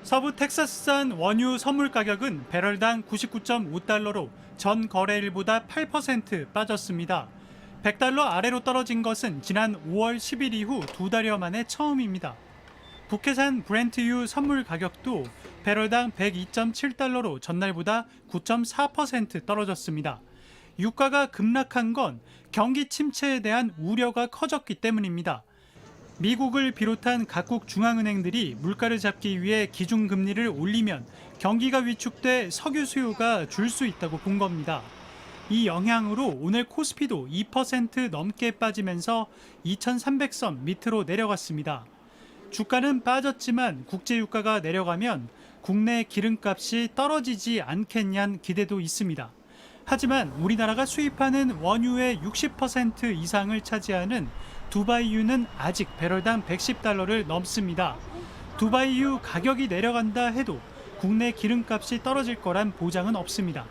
서부 텍사스산 원유 선물 가격은 배럴당 99.5달러로 전 거래일보다 8% 빠졌습니다. 100달러 아래로 떨어진 것은 지난 5월 10일 이후 2달여 만에 처음입니다. 북해산 브렌트유 선물 가격도 배럴당 102.7달러로 전날보다 9.4% 떨어졌습니다. 유가가 급락한 건 경기 침체에 대한 우려가 커졌기 때문입니다. 미국을 비롯한 각국 중앙은행들이 물가를 잡기 위해 기준금리를 올리면 경기가 위축돼 석유 수요가 줄 수 있다고 본 겁니다. 이 영향으로 오늘 코스피도 2% 넘게 빠지면서 2,300선 밑으로 내려갔습니다. 주가는 빠졌지만 국제유가가 내려가면 국내 기름값이 떨어지지 않겠냐는 기대도 있습니다. 하지만 우리나라가 수입하는 원유의 60% 이상을 차지하는 두바이유는 아직 배럴당 110달러를 넘습니다. 두바이유 가격이 내려간다 해도 국내 기름값이 떨어질 거란 보장은 없습니다.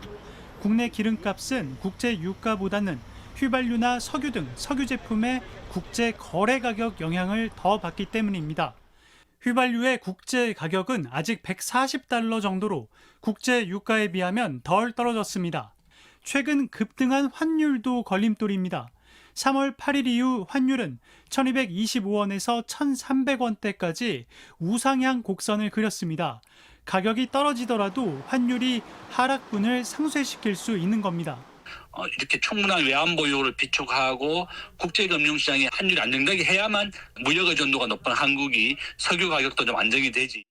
국내 기름값은 국제 유가보다는 휘발유나 석유 등 석유 제품의 국제 거래 가격 영향을 더 받기 때문입니다. 휘발유의 국제 가격은 아직 140달러 정도로 국제 유가에 비하면 덜 떨어졌습니다. 최근 급등한 환율도 걸림돌입니다. 3월 8일 이후 환율은 1225원에서 1300원대까지 우상향 곡선을 그렸습니다. 가격이 떨어지더라도 환율이 하락분을 상쇄시킬 수 있는 겁니다. 이렇게 충분한 외환 보유를 비축하고 국제금융시장에 환율이 안정되게 해야만 무역 의존도가 높은 한국이 석유 가격도 좀 안정이 되지.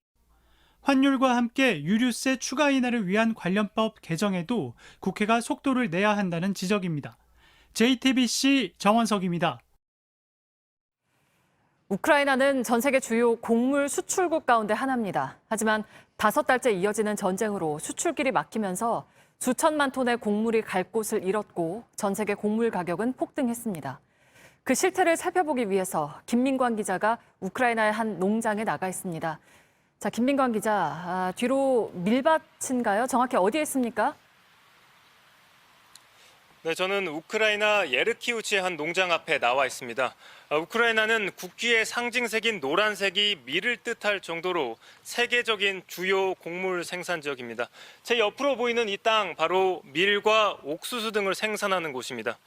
환율과 함께 유류세 추가 인하를 위한 관련법 개정에도 국회가 속도를 내야 한다는 지적입니다. JTBC 정원석입니다. 우크라이나는 전 세계 주요 곡물 수출국 가운데 하나입니다. 하지만 5달째 이어지는 전쟁으로 수출길이 막히면서 수천만 톤의 곡물이 갈 곳을 잃었고 전 세계 곡물 가격은 폭등했습니다. 그 실태를 살펴보기 위해서 김민광 기자가 우크라이나의 한 농장에 나가 있습니다. 자, 김민광 기자, 뒤로 밀밭인가요? 정확히 어디에 있습니까? 네, 저는 우크라이나 예르키우치의 한 농장 앞에 나와 있습니다. 우크라이나는 국기의 상징색인 노란색이 밀을 뜻할 정도로 세계적인 주요 곡물 생산 지역입니다. 제 옆으로 보이는 이 땅 바로 밀과 옥수수 등을 생산하는 곳입니다.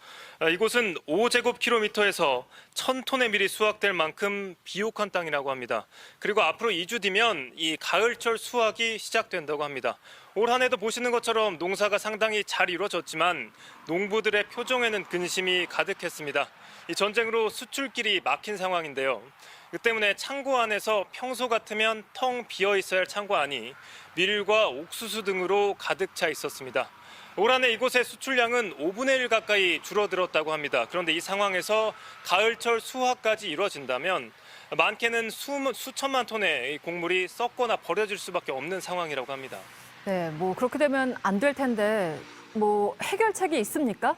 이곳은 5제곱킬로미터에서 1000톤의 밀이 수확될 만큼 비옥한 땅이라고 합니다. 그리고 앞으로 2주 뒤면 이 가을철 수확이 시작된다고 합니다. 올 한 해도 보시는 것처럼 농사가 상당히 잘 이루어졌지만 농부들의 표정에는 근심이 가득했습니다. 이 전쟁으로 수출길이 막힌 상황인데요. 그 때문에 창고 안에서 평소 같으면 텅 비어 있어야 할 창고 안이 밀과 옥수수 등으로 가득 차 있었습니다. 올 한 해 이곳의 수출량은 5분의 1 가까이 줄어들었다고 합니다. 그런데 이 상황에서 가을철 수확까지 이루어진다면 많게는 수천만 톤의 곡물이 썩거나 버려질 수밖에 없는 상황이라고 합니다. 네, 뭐 그렇게 되면 안 될 텐데 뭐 해결책이 있습니까?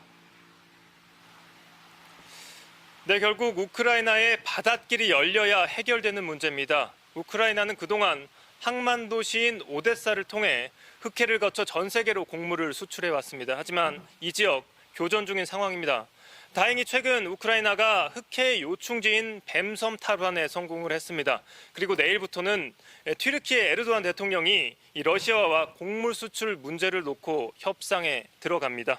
네, 결국 우크라이나의 바닷길이 열려야 해결되는 문제입니다. 우크라이나는 그동안 항만 도시인 오데사를 통해 흑해를 거쳐 전 세계로 곡물을 수출해 왔습니다. 하지만 이 지역 교전 중인 상황입니다. 다행히 최근 우크라이나가 흑해 요충지인 뱀섬 탈환에 성공을 했습니다. 그리고 내일부터는 튀르키예 에르도안 대통령이 이 러시아와 곡물 수출 문제를 놓고 협상에 들어갑니다.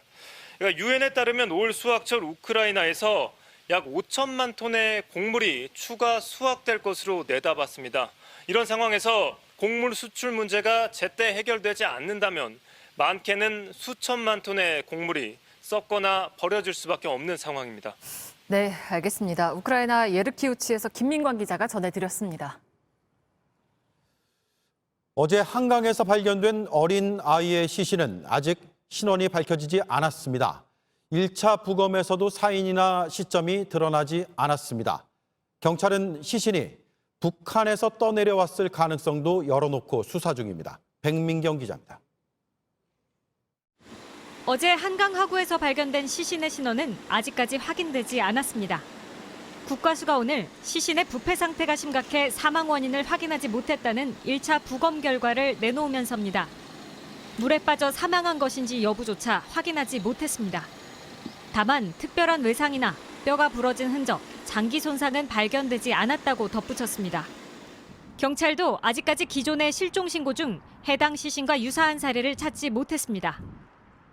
그러니까 유엔에 따르면 올 수확철 우크라이나에서 약 5천만 톤의 곡물이 추가 수확될 것으로 내다봤습니다. 이런 상황에서 곡물 수출 문제가 제때 해결되지 않는다면 많게는 수천만 톤의 곡물이 썩거나 버려질 수밖에 없는 상황입니다. 네, 알겠습니다. 우크라이나 예르키우치에서 김민광 기자가 전해드렸습니다. 어제 한강에서 발견된 어린 아이의 시신은 아직 신원이 밝혀지지 않았습니다. 1차 부검에서도 사인이나 시점이 드러나지 않았습니다. 경찰은 시신이 북한에서 떠내려왔을 가능성도 열어놓고 수사 중입니다. 백민경 기자입니다. 어제 한강 하구에서 발견된 시신의 신원은 아직까지 확인되지 않았습니다. 국과수가 오늘 시신의 부패 상태가 심각해 사망 원인을 확인하지 못했다는 1차 부검 결과를 내놓으면서입니다. 물에 빠져 사망한 것인지 여부조차 확인하지 못했습니다. 다만 특별한 외상이나 뼈가 부러진 흔적, 장기 손상은 발견되지 않았다고 덧붙였습니다. 경찰도 아직까지 기존의 실종 신고 중 해당 시신과 유사한 사례를 찾지 못했습니다.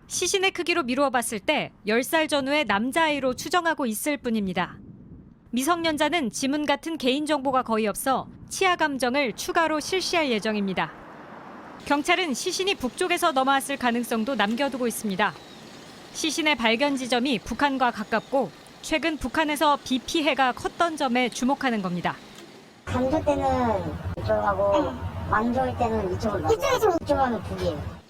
시신의 크기로 미루어 봤을 때 10살 전후의 남자아이로 추정하고 있을 뿐입니다. 미성년자는 지문 같은 개인정보가 거의 없어 치아 감정을 추가로 실시할 예정입니다. 경찰은 시신이 북쪽에서 넘어왔을 가능성도 남겨두고 있습니다. 시신의 발견 지점이 북한과 가깝고 최근 북한에서 비 피해가 컸던 점에 주목하는 겁니다. 감조 때는 이쪽하고 만조일 때는 이쪽으로 이쪽으로 하면 북이에요.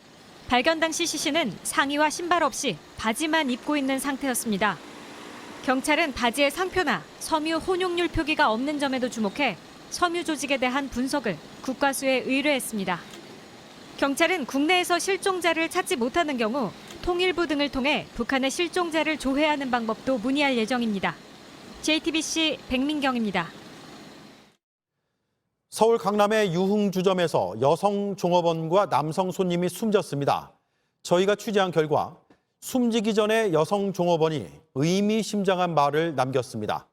발견 당시 시신은 상의와 신발 없이 바지만 입고 있는 상태였습니다. 경찰은 바지의 상표나 섬유 혼용률 표기가 없는 점에도 주목해 섬유 조직에 대한 분석을 국과수에 의뢰했습니다. 경찰은 국내에서 실종자를 찾지 못하는 경우 통일부 등을 통해 북한의 실종자를 조회하는 방법도 문의할 예정입니다. JTBC 백민경입니다. 서울 강남의 유흥주점에서 여성 종업원과 남성 손님이 숨졌습니다. 저희가 취재한 결과 숨지기 전에 여성 종업원이 의미심장한 말을 남겼습니다.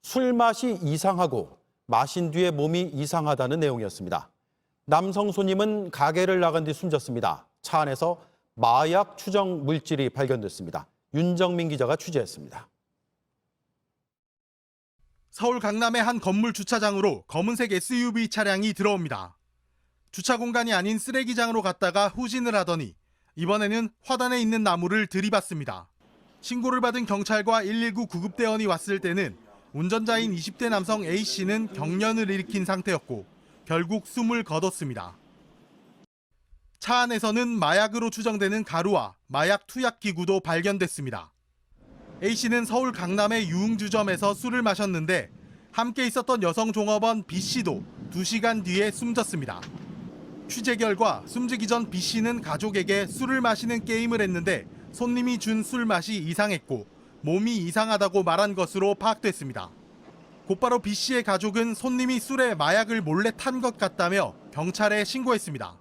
술 맛이 이상하고 마신 뒤에 몸이 이상하다는 내용이었습니다. 남성 손님은 가게를 나간 뒤 숨졌습니다. 차 안에서 마약 추정 물질이 발견됐습니다. 윤정민 기자가 취재했습니다. 서울 강남의 한 건물 주차장으로 검은색 SUV 차량이 들어옵니다. 주차 공간이 아닌 쓰레기장으로 갔다가 후진을 하더니 이번에는 화단에 있는 나무를 들이받습니다. 신고를 받은 경찰과 119 구급대원이 왔을 때는 운전자인 20대 남성 A씨는 경련을 일으킨 상태였고 결국 숨을 거뒀습니다. 차 안에서는 마약으로 추정되는 가루와 마약 투약 기구도 발견됐습니다. A씨는 서울 강남의 유흥주점에서 술을 마셨는데 함께 있었던 여성 종업원 B씨도 2시간 뒤에 숨졌습니다. 취재 결과 숨지기 전 B씨는 가족에게 술을 마시는 게임을 했는데 손님이 준 술 맛이 이상했고 몸이 이상하다고 말한 것으로 파악됐습니다. 곧바로 B씨의 가족은 손님이 술에 마약을 몰래 탄 것 같다며 경찰에 신고했습니다.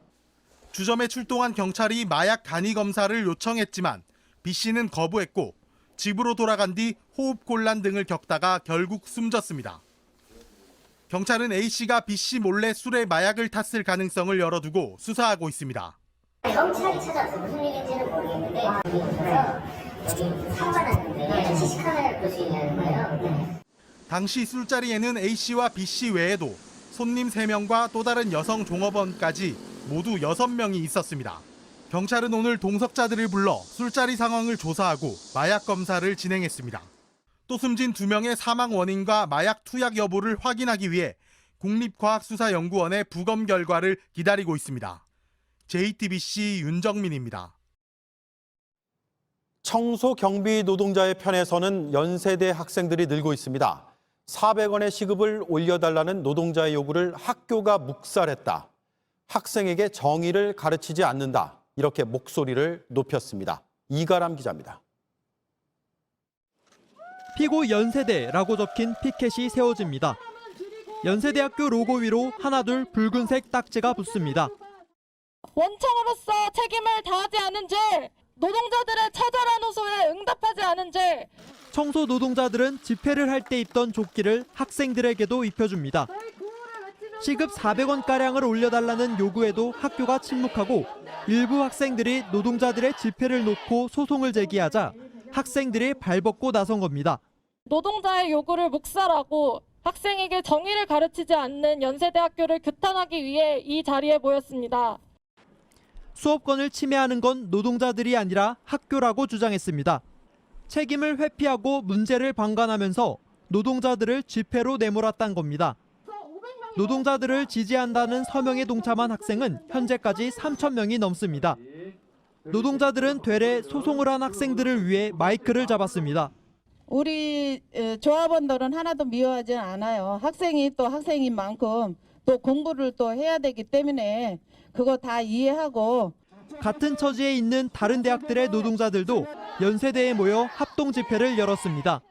주점에 출동한 경찰이 마약 간이 검사를 요청했지만 B씨는 거부했고 집으로 돌아간 뒤 호흡곤란 등을 겪다가 결국 숨졌습니다. 경찰은 A씨가 B씨 몰래 술에 마약을 탔을 가능성을 열어두고 수사하고 있습니다. 경찰이 찾아와서 무슨 일인지는 모르겠는데 여기 사과났는데 CC카메라를 볼 수 있냐는 거예요. 당시 술자리에는 A씨와 B씨 외에도 손님 3명과 또 다른 여성 종업원까지 모두 6명이 있었습니다. 경찰은 오늘 동석자들을 불러 술자리 상황을 조사하고 마약 검사를 진행했습니다. 또 숨진 2명의 사망 원인과 마약 투약 여부를 확인하기 위해 국립과학수사연구원의 부검 결과를 기다리고 있습니다. JTBC 윤정민입니다. 청소 경비 노동자의 편에 서는 연세대 학생들이 늘고 있습니다. 400원의 시급을 올려달라는 노동자의 요구를 학교가 묵살했다. 학생에게 정의를 가르치지 않는다. 이렇게 목소리를 높였습니다. 이가람 기자입니다. 피고 연세대라고 적힌 피켓이 세워집니다. 연세대학교 로고 위로 하나둘 붉은색 딱지가 붙습니다. 원청으로서 책임을 다하지 않은 죄, 노동자들의 처절한 호소에 응답하지 않은 죄. 청소 노동자들은 집회를 할 때 입던 조끼를 학생들에게도 입혀줍니다. 시급 400원가량을 올려달라는 요구에도 학교가 침묵하고 일부 학생들이 노동자들의 집회를 놓고 소송을 제기하자 학생들이 발벗고 나선 겁니다. 노동자의 요구를 묵살하고 학생에게 정의를 가르치지 않는 연세대학교를 규탄하기 위해 이 자리에 모였습니다. 수업권을 침해하는 건 노동자들이 아니라 학교라고 주장했습니다. 책임을 회피하고 문제를 방관하면서 노동자들을 집회로 내몰았다는 겁니다. 노동자들을 지지한다는 서명에 동참한 학생은 현재까지 3,000명이 넘습니다. 노동자들은 되레 소송을 한 학생들을 위해 마이크를 잡았습니다. 우리 조합원들은 하나도 미워하지 않아요. 학생이 또 학생인 만큼 또 공부를 또 해야 되기 때문에 그거 다 이해하고. 같은 처지에 있는 다른 대학들의 노동자들도 연세대에 모여 합동 집회를 열었습니다.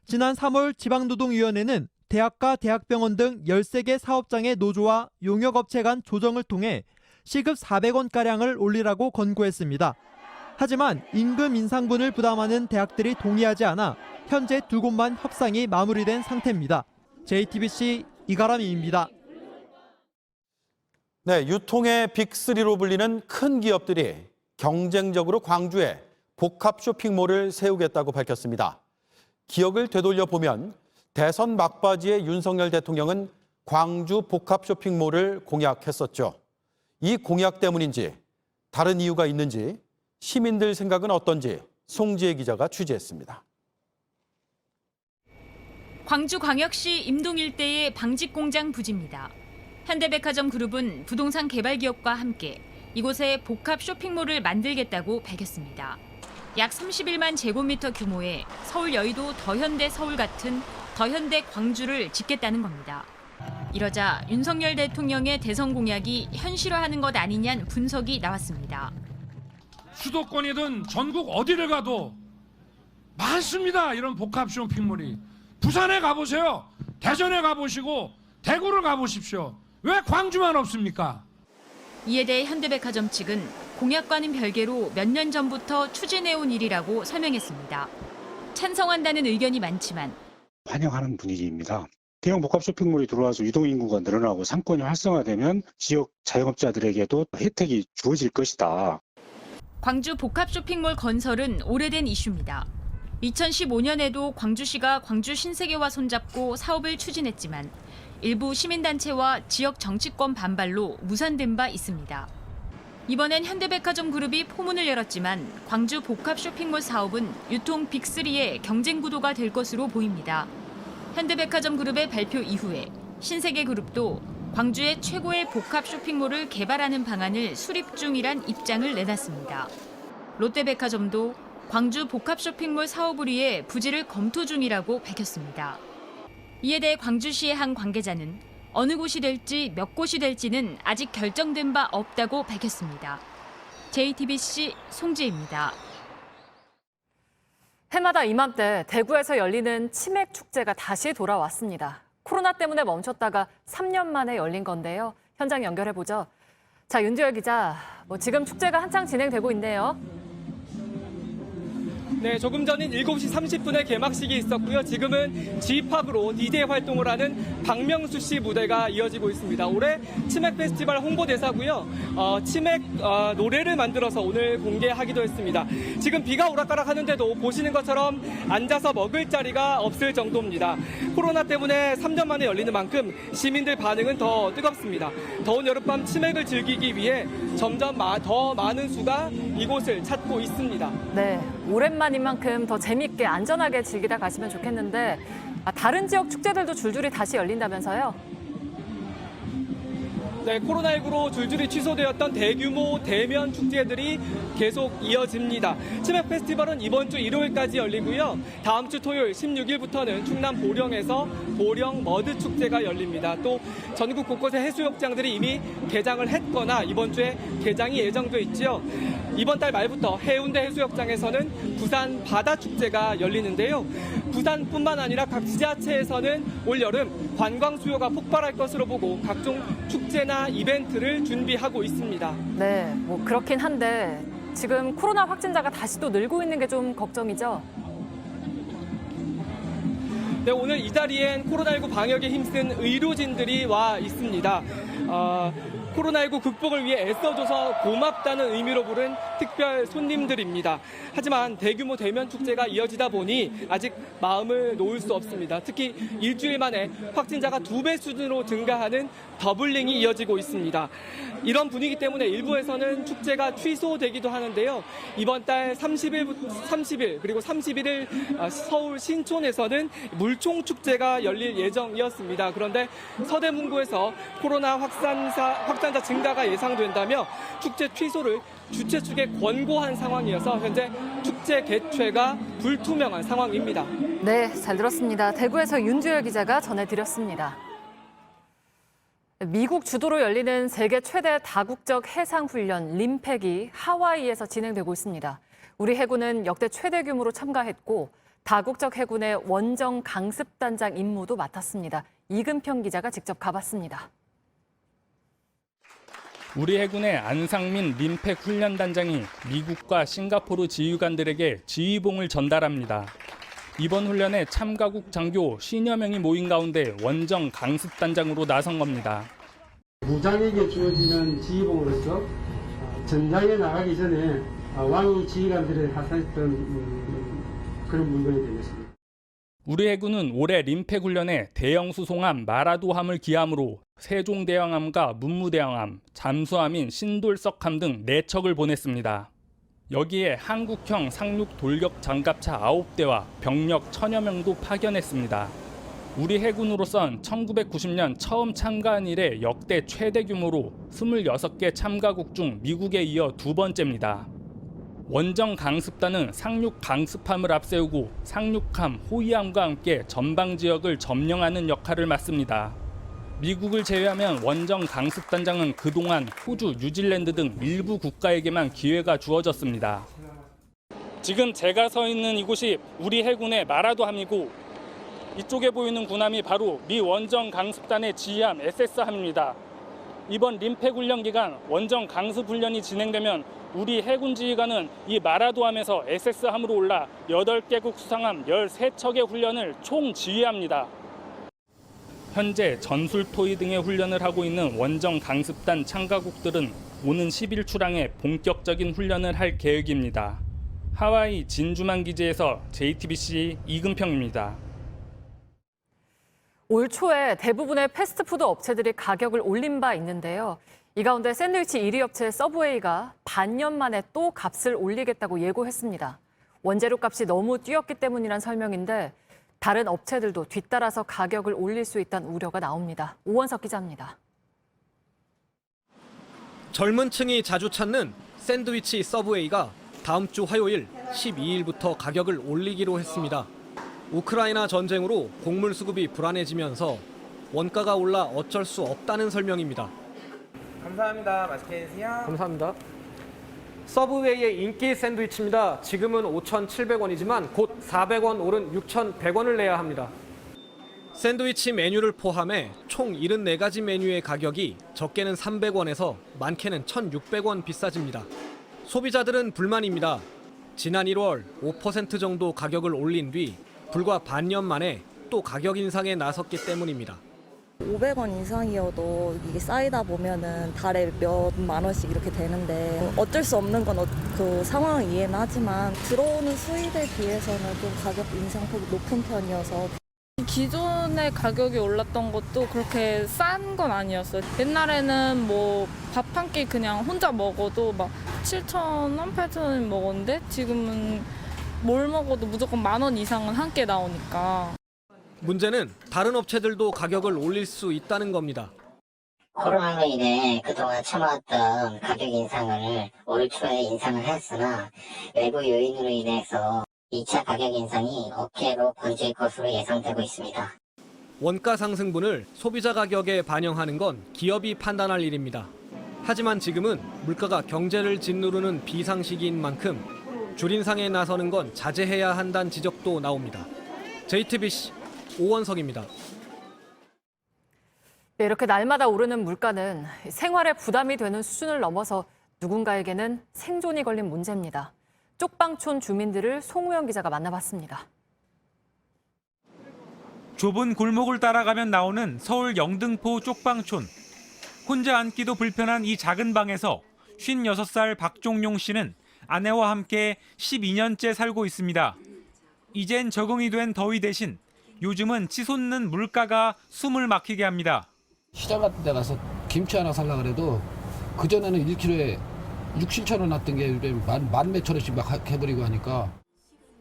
지난 3월 지방노동위원회는 대학과 대학병원 등 13개 사업장의 노조와 용역업체 간 조정을 통해 시급 400원가량을 올리라고 권고했습니다. 하지만 임금 인상분을 부담하는 대학들이 동의하지 않아 현재 2곳만 협상이 마무리된 상태입니다. JTBC 이가람입니다. 네, 유통의 빅3로 불리는 큰 기업들이 경쟁적으로 광주에 복합 쇼핑몰을 세우겠다고 밝혔습니다. 기억을 되돌려 보면 대선 막바지에 윤석열 대통령은 광주 복합 쇼핑몰을 공약했었죠. 이 공약 때문인지 다른 이유가 있는지 시민들 생각은 어떤지 송지혜 기자가 취재했습니다. 광주광역시 임동 일대의 방직공장 부지입니다. 현대백화점 그룹은 부동산 개발 기업과 함께 이곳에 복합 쇼핑몰을 만들겠다고 밝혔습니다. 약 31만 제곱미터 규모의 서울 여의도 더현대 서울 같은 더현대 광주를 짓겠다는 겁니다. 이러자 윤석열 대통령의 대선 공약이 현실화하는 것 아니냐는 분석이 나왔습니다. 수도권이든 전국 어디를 가도 많습니다. 이런 복합 쇼핑몰이. 부산에 가보세요. 대전에 가보시고 대구를 가보십시오. 왜 광주만 없습니까? 이에 대해 현대백화점 측은 공약과는 별개로 몇 년 전부터 추진해온 일이라고 설명했습니다. 찬성한다는 의견이 많지만 환영하는 분위기입니다. 대형 복합 쇼핑몰이 들어와서 유동인구가 늘어나고 상권이 활성화되면 지역 자영업자들에게도 혜택이 주어질 것이다. 광주 복합 쇼핑몰 건설은 오래된 이슈입니다. 2015년에도 광주시가 광주 신세계와 손잡고 사업을 추진했지만 일부 시민단체와 지역 정치권 반발로 무산된 바 있습니다. 이번엔 현대백화점 그룹이 포문을 열었지만 광주 복합 쇼핑몰 사업은 유통 빅3의 경쟁 구도가 될 것으로 보입니다. 현대백화점 그룹의 발표 이후에 신세계그룹도 광주의 최고의 복합 쇼핑몰을 개발하는 방안을 수립 중이란 입장을 내놨습니다. 롯데백화점도 광주 복합 쇼핑몰 사업을 위해 부지를 검토 중이라고 밝혔습니다. 이에 대해 광주시의 한 관계자는 어느 곳이 될지 몇 곳이 될지는 아직 결정된 바 없다고 밝혔습니다. JTBC 송지혜입니다. 해마다 이맘때 대구에서 열리는 치맥 축제가 다시 돌아왔습니다. 코로나 때문에 멈췄다가 3년 만에 열린 건데요. 현장 연결해보죠. 자, 윤두열 기자, 지금 축제가 한창 진행되고 있네요. 네, 조금 전인 7시 30분에 개막식이 있었고요. 지금은 G팝으로 DJ 활동을 하는 박명수 씨 무대가 이어지고 있습니다. 올해 치맥 페스티벌 홍보대사고요. 치맥 노래를 만들어서 오늘 공개하기도 했습니다. 지금 비가 오락가락하는데도 보시는 것처럼 앉아서 먹을 자리가 없을 정도입니다. 코로나 때문에 3년 만에 열리는 만큼 시민들 반응은 더 뜨겁습니다. 더운 여름밤 치맥을 즐기기 위해 점점 더 많은 수가 이곳을 찾고 있습니다. 네, 오랜만인 만큼 더 재밌게 안전하게 즐기다 가시면 좋겠는데 다른 지역 축제들도 줄줄이 다시 열린다면서요? 네, 코로나19로 줄줄이 취소되었던 대규모 대면 축제들이 계속 이어집니다. 치맥 페스티벌은 이번 주 일요일까지 열리고요. 다음 주 토요일 16일부터는 충남 보령에서 보령 머드 축제가 열립니다. 또 전국 곳곳의 해수욕장들이 이미 개장을 했거나 이번 주에 개장이 예정돼 있지요. 이번 달 말부터 해운대 해수욕장에서는 부산 바다축제가 열리는데요. 부산뿐만 아니라 각 지자체에서는 올여름 관광 수요가 폭발할 것으로 보고 각종 축제나 이벤트를 준비하고 있습니다. 네, 그렇긴 한데 지금 코로나 확진자가 다시 또 늘고 있는 게 좀 걱정이죠? 네, 오늘 이 자리엔 코로나19 방역에 힘쓴 의료진들이 와 있습니다. 코로나19 극복을 위해 애써줘서 고맙다는 의미로 부른 특별 손님들입니다. 하지만 대규모 대면 축제가 이어지다 보니 아직 마음을 놓을 수 없습니다. 특히 일주일 만에 확진자가 2배 수준으로 증가하는 더블링이 이어지고 있습니다. 이런 분위기 때문에 일부에서는 축제가 취소되기도 하는데요. 이번 달 30일 그리고 31일 서울 신촌에서는 물총축제가 열릴 예정이었습니다. 그런데 서대문구에서 코로나 확산자 증가가 예상된다며 축제 취소를 주최 측에 권고한 상황이어서 현재 축제 개최가 불투명한 상황입니다. 네, 잘 들었습니다. 대구에서 윤주열 기자가 전해드렸습니다. 미국 주도로 열리는 세계 최대 다국적 해상훈련 림팩이 하와이에서 진행되고 있습니다. 우리 해군은 역대 최대 규모로 참가했고 다국적 해군의 원정 강습단장 임무도 맡았습니다. 이근평 기자가 직접 가봤습니다. 우리 해군의 안상민 림팩 훈련단장이 미국과 싱가포르 지휘관들에게 지휘봉을 전달합니다. 이번 훈련에 참가국 장교 50여 명이 모인 가운데 원정 강습단장으로 나선 겁니다. 부장에게 주어지는 지휘봉으로서 전장에 나가기 전에 왕이 지휘관들을 하사했던 그런 물건이 되겠습니다. 우리 해군은 올해 림팩 훈련에 대형 수송함 마라도함을 기함으로 세종대왕함과 문무대왕함, 잠수함인 신돌석함 등 4척을 보냈습니다. 여기에 한국형 상륙 돌격 장갑차 9대와 병력 1000여 명도 파견했습니다. 우리 해군으로선 1990년 처음 참가한 이래 역대 최대 규모로 26개 참가국 중 미국에 이어 2번째입니다. 원정 강습단은 상륙 강습함을 앞세우고 상륙함, 호위함과 함께 전방 지역을 점령하는 역할을 맡습니다. 미국을 제외하면 원정 강습단장은 그동안 호주, 뉴질랜드 등 일부 국가에게만 기회가 주어졌습니다. 지금 제가 서 있는 이곳이 우리 해군의 마라도함이고 이쪽에 보이는 군함이 바로 미 원정 강습단의 지휘함 SS함입니다. 이번 림팩 훈련 기간 원정 강습 훈련이 진행되면 우리 해군 지휘관은 이 마라도함에서 SS함으로 올라 8개국 수상함 13척의 훈련을 총 지휘합니다. 현재 전술토의 등의 훈련을 하고 있는 원정 강습단 참가국들은 오는 10일 출항해 본격적인 훈련을 할 계획입니다. 하와이 진주만 기지에서 JTBC 이근평입니다. 올 초에 대부분의 패스트푸드 업체들이 가격을 올린 바 있는데요. 이 가운데 샌드위치 1위 업체 서브웨이가 반년 만에 또 값을 올리겠다고 예고했습니다. 원재료 값이 너무 뛰었기 때문이란 설명인데 다른 업체들도 뒤따라서 가격을 올릴 수 있다는 우려가 나옵니다. 오원석 기자입니다. 젊은 층이 자주 찾는 샌드위치 서브웨이가 다음 주 화요일 12일부터 가격을 올리기로 했습니다. 우크라이나 전쟁으로 곡물 수급이 불안해지면서 원가가 올라 어쩔 수 없다는 설명입니다. 감사합니다. 맛있게 드세요. 감사합니다. 서브웨이의 인기 샌드위치입니다. 지금은 5,700원이지만 곧 400원 오른 6,100원을 내야 합니다. 샌드위치 메뉴를 포함해 총 74가지 메뉴의 가격이 적게는 300원에서 많게는 1,600원 비싸집니다. 소비자들은 불만입니다. 지난 1월 5% 정도 가격을 올린 뒤 불과 반년 만에 또 가격 인상에 나섰기 때문입니다. 500원 이상이어도 이게 쌓이다 보면은 달에 몇만 원씩 이렇게 되는데 어쩔 수 없는 건 그 상황을 이해는 하지만 들어오는 수입에 비해서는 좀 가격 인상폭이 높은 편이어서 기존의 가격이 올랐던 것도 그렇게 싼 건 아니었어요. 옛날에는 뭐 밥 한 끼 그냥 혼자 먹어도 막 7,000원, 8,000원 먹었는데 지금은 뭘 먹어도 무조건 10,000원 이상은 한 끼 나오니까. 문제는 다른 업체들도 가격을 올릴 수 있다는 겁니다. 코로나로 인해 그동안 참아왔던 가격 인상을 올 초에 인상을 했으나 외부 요인으로 인해서 2차 가격 인상이 어깨로 번질 것으로 예상되고 있습니다. 원가 상승분을 소비자 가격에 반영하는 건 기업이 판단할 일입니다. 하지만 지금은 물가가 경제를 짓누르는 비상시기인 만큼 줄 인상에 나서는 건 자제해야 한다는 지적도 나옵니다. JTBC 오원석입니다. 네, 이렇게 날마다 오르는 물가는 생활에 부담이 되는 수준을 넘어서 누군가에게는 생존이 걸린 문제입니다. 쪽방촌 주민들을 송우영 기자가 만나봤습니다. 좁은 골목을 따라가면 나오는 서울 영등포 쪽방촌. 혼자 앉기도 불편한 이 작은 방에서 56살 박종용 씨는 아내와 함께 12년째 살고 있습니다. 이젠 적응이 된 더위 대신 요즘은 치솟는 물가가 숨을 막히게 합니다. 시장 같은 데 가서 김치 하나 살라 그래도 그전에는 1kg에 6, 7천 원 났던 게 만 몇천 원씩 막 해버리고 하니까.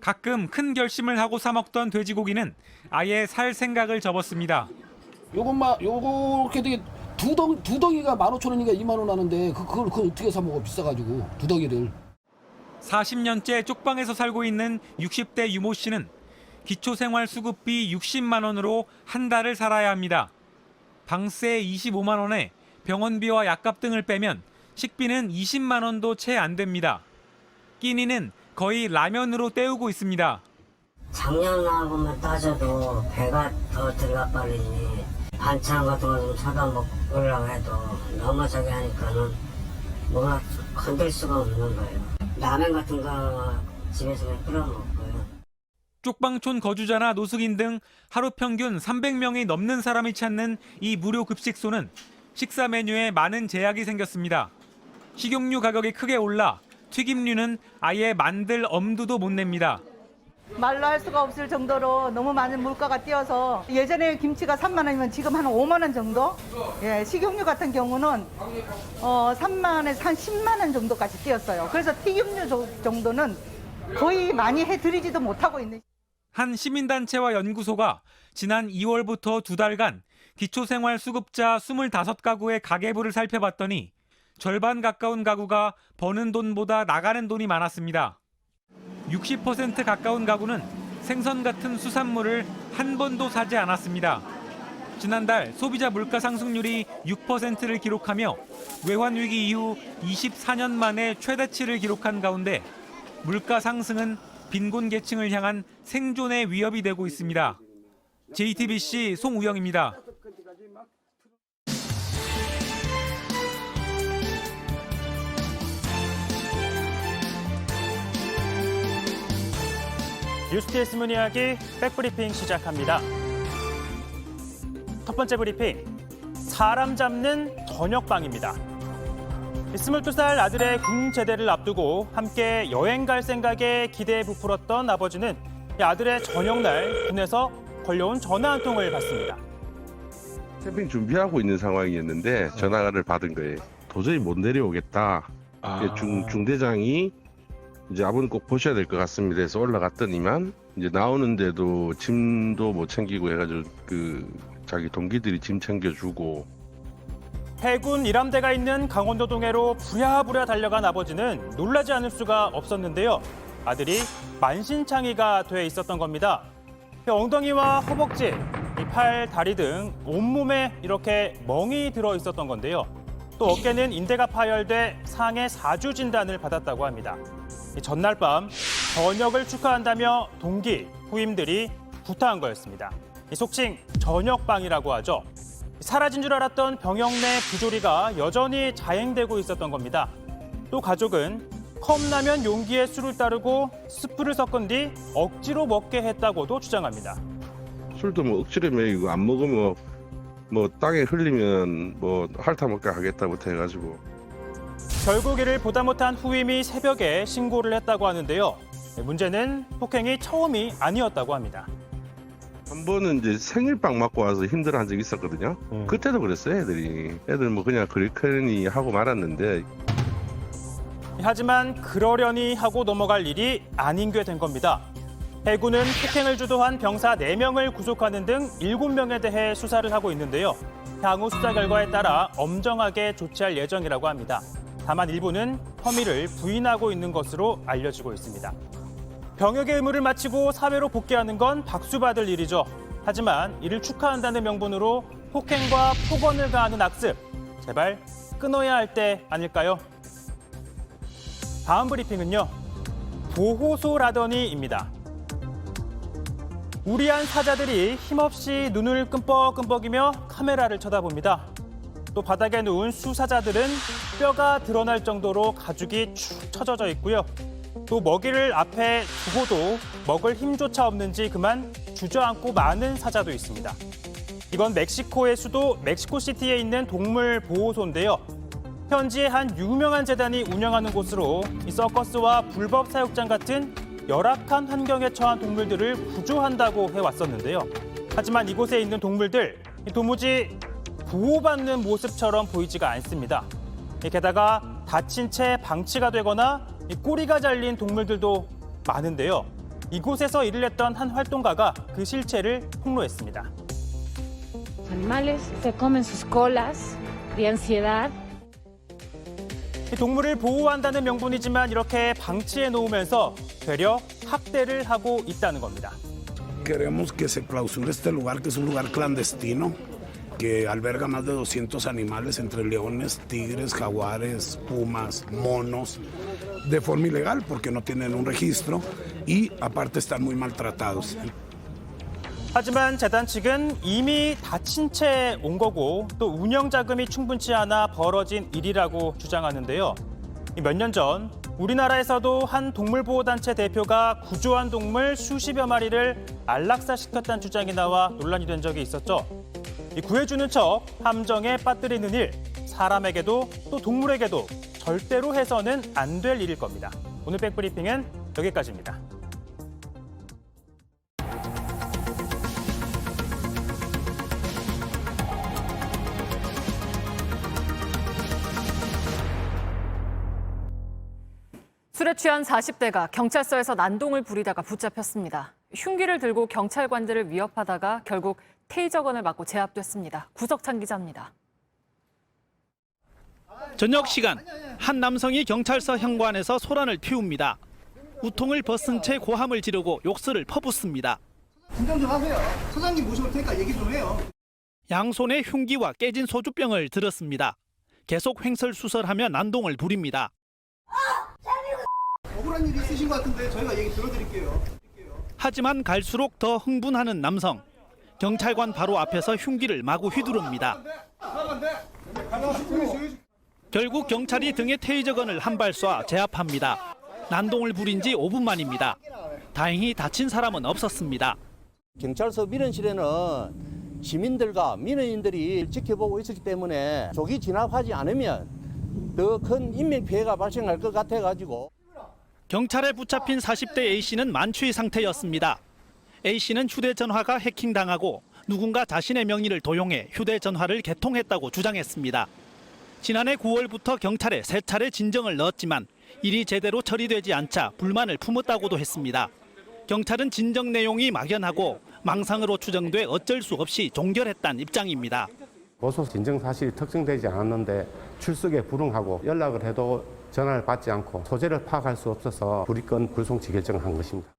가끔 큰 결심을 하고 사 먹던 돼지고기는 아예 살 생각을 접었습니다. 요렇게 되게 두 덩이가 15,000원인가 2만 원 하는데 그걸 어떻게 사 먹어, 비싸가지고 두 덩이를. 40년째 쪽방에서 살고 있는 60대 유모 씨는 기초생활수급비 60만 원으로 한 달을 살아야 합니다. 방세 25만 원에 병원비와 약값 등을 빼면 식비는 20만 원도 채 안 됩니다. 끼니는 거의 라면으로 때우고 있습니다. 작년하고만 따져도 배가 더 들어가 버리니 반찬 같은 거 좀 사다 먹으려고 해도 너무 저기 하니까는 뭐가 건들 수가 없는 거예요. 라면 같은 거 집에서 그냥 끓여 먹고요. 쪽방촌 거주자나 노숙인 등 하루 평균 300명이 넘는 사람이 찾는 이 무료 급식소는 식사 메뉴에 많은 제약이 생겼습니다. 식용유 가격이 크게 올라 튀김류는 아예 만들 엄두도 못 냅니다. 말로 할 수가 없을 정도로 너무 많은 물가가 뛰어서 예전에 김치가 3만 원이면 지금 한 5만 원 정도? 예, 식용유 같은 경우는 3만 원에서 한 10만 원 정도까지 뛰었어요. 그래서 튀김류 정도는 거의 많이 해드리지도 못하고 있는. 한 시민단체와 연구소가 지난 2월부터 2달간 기초생활수급자 25가구의 가계부를 살펴봤더니 절반 가까운 가구가 버는 돈보다 나가는 돈이 많았습니다. 60% 가까운 가구는 생선 같은 수산물을 한 번도 사지 않았습니다. 지난달 소비자 물가 상승률이 6%를 기록하며 외환위기 이후 24년 만에 최대치를 기록한 가운데 물가 상승은 빈곤 계층을 향한 생존의 위협이 되고 있습니다. JTBC 송우영입니다. 뉴스TS 문의하기 백브리핑 시작합니다. 첫 번째 브리핑, 사람 잡는 저녁방입니다. 22살 아들의 군 제대를 앞두고 함께 여행 갈 생각에 기대에 부풀었던 아버지는 아들의 저녁날 군에서 걸려온 전화 한 통을 받습니다. 캠핑 준비하고 있는 상황이었는데 전화를 받은 거예요. 도저히 못 내려오겠다. 중대장이 이제 아버님 꼭 보셔야 될 것 같습니다. 해서 올라갔더니만 이제 나오는데도 짐도 못 챙기고 해가지고 자기 동기들이 짐 챙겨주고. 해군 일함대가 있는 강원도 동해로 부랴부랴 달려간 아버지는 놀라지 않을 수가 없었는데요. 아들이 만신창이가 돼 있었던 겁니다. 엉덩이와 허벅지, 팔, 다리 등 온몸에 이렇게 멍이 들어 있었던 건데요. 또 어깨는 인대가 파열돼 상해 4주 진단을 받았다고 합니다. 전날 밤 저녁을 축하한다며 동기, 후임들이 부탁한 거였습니다. 속칭 저녁방이라고 하죠. 사라진 줄 알았던 병영 내 부조리가 여전히 자행되고 있었던 겁니다. 또 가족은 컵라면 용기에 술을 따르고 스프를 섞은 뒤 억지로 먹게 했다고도 주장합니다. 술도 뭐 억지로 먹이고 안 먹으면 뭐 땅에 흘리면 뭐 핥아먹게 하겠다부터 해가지고. 결국 이를 보다 못한 후임이 새벽에 신고를 했다고 하는데요. 문제는 폭행이 처음이 아니었다고 합니다. 한 번은 이제 생일빵 맞고 와서 힘들어한 적이 있었거든요. 그때도 그랬어요, 애들이. 애들 뭐 그냥 그러려니 하고 말았는데. 하지만 그러려니 하고 넘어갈 일이 아닌 게 된 겁니다. 해군은 폭행을 주도한 병사 4명을 구속하는 등 7명에 대해 수사를 하고 있는데요. 향후 수사 결과에 따라 엄정하게 조치할 예정이라고 합니다. 다만 일부는 혐의를 부인하고 있는 것으로 알려지고 있습니다. 병역의 의무를 마치고 사회로 복귀하는 건 박수받을 일이죠. 하지만 이를 축하한다는 명분으로 폭행과 폭언을 가하는 악습, 제발 끊어야 할 때 아닐까요? 다음 브리핑은요. 보호소라더니입니다. 우리한 사자들이 힘없이 눈을 끔뻑끔뻑이며 카메라를 쳐다봅니다. 또 바닥에 누운 수사자들은 뼈가 드러날 정도로 가죽이 축 처져져 있고요. 또 먹이를 앞에 두고도 먹을 힘조차 없는지 그만 주저앉고 마는 사자도 있습니다. 이건 멕시코의 수도 멕시코시티에 있는 동물 보호소인데요. 현지의 한 유명한 재단이 운영하는 곳으로 이 서커스와 불법 사육장 같은 열악한 환경에 처한 동물들을 구조한다고 해왔었는데요. 하지만 이곳에 있는 동물들 도무지 보호받는 모습처럼 보이지가 않습니다. 게다가 다친 채 방치가 되거나 꼬리가 잘린 동물들도 많은데요. 이곳에서 일을 했던 한 활동가가 그 실체를 폭로했습니다. Animales se comen sus colas de ansiedad. 동물을 보호한다는 명분이지만 이렇게 방치해 놓으면서 되려 학대를 하고 있다는 겁니다. Queremos que se clausure este lugar, que es un lugar clandestino, que alberga más de 200 animales, entre leones, tigres, jaguares, pumas, monos, de forma ilegal porque no tienen un registro y aparte están muy maltratados. 하지만 재단 측은 이미 다친 채 온 거고 또 운영 자금이 충분치 않아 벌어진 일이라고 주장하는데요. 몇 년 전 우리나라에서도 한 동물보호단체 대표가 구조한 동물 수십여 마리를 안락사시켰다는 주장이 나와 논란이 된 적이 있었죠. 구해주는 척 함정에 빠뜨리는 일, 사람에게도 또 동물에게도 절대로 해서는 안 될 일일 겁니다. 오늘 백브리핑은 여기까지입니다. 술에 취한 40대가 경찰서에서 난동을 부리다가 붙잡혔습니다. 흉기를 들고 경찰관들을 위협하다가 결국 테이저건을 맞고 제압됐습니다. 구석찬 기자입니다. 저녁 시간, 한 남성이 경찰서 현관에서 소란을 피웁니다. 우통을 벗은 채 고함을 지르고 욕설을 퍼붓습니다. 진정 좀 하세요. 사장님 모셔올 테니까 얘기 좀 해요. 양손에 흉기와 깨진 소주병을 들었습니다. 계속 횡설수설하며 난동을 부립니다. 억울한 일이 있으신 것 같은데 저희가 얘기 들어드릴게요. 하지만 갈수록 더 흥분하는 남성. 경찰관 바로 앞에서 흉기를 마구 휘두릅니다. 결국 경찰이 등에 테이저건을 한 발 쏴 제압합니다. 난동을 부린 지 5분 만입니다. 다행히 다친 사람은 없었습니다. 경찰서 민원실에는 시민들과 민원인들이 지켜보고 있었기 때문에 조기 진압하지 않으면 더 큰 인명피해가 발생할 것 같아가지고. 경찰에 붙잡힌 40대 A씨는 만취 상태였습니다. A씨는 휴대전화가 해킹당하고 누군가 자신의 명의를 도용해 휴대전화를 개통했다고 주장했습니다. 지난해 9월부터 경찰에 3차례 진정을 넣었지만 일이 제대로 처리되지 않자 불만을 품었다고도 했습니다. 경찰은 진정 내용이 막연하고 망상으로 추정돼 어쩔 수 없이 종결했다는 입장입니다. 고소 진정 사실이 특정되지 않았는데 출석에 불응하고 연락을 해도 전화를 받지 않고 소재를 파악할 수 없어서 불이건 불송치 결정을 한 것입니다.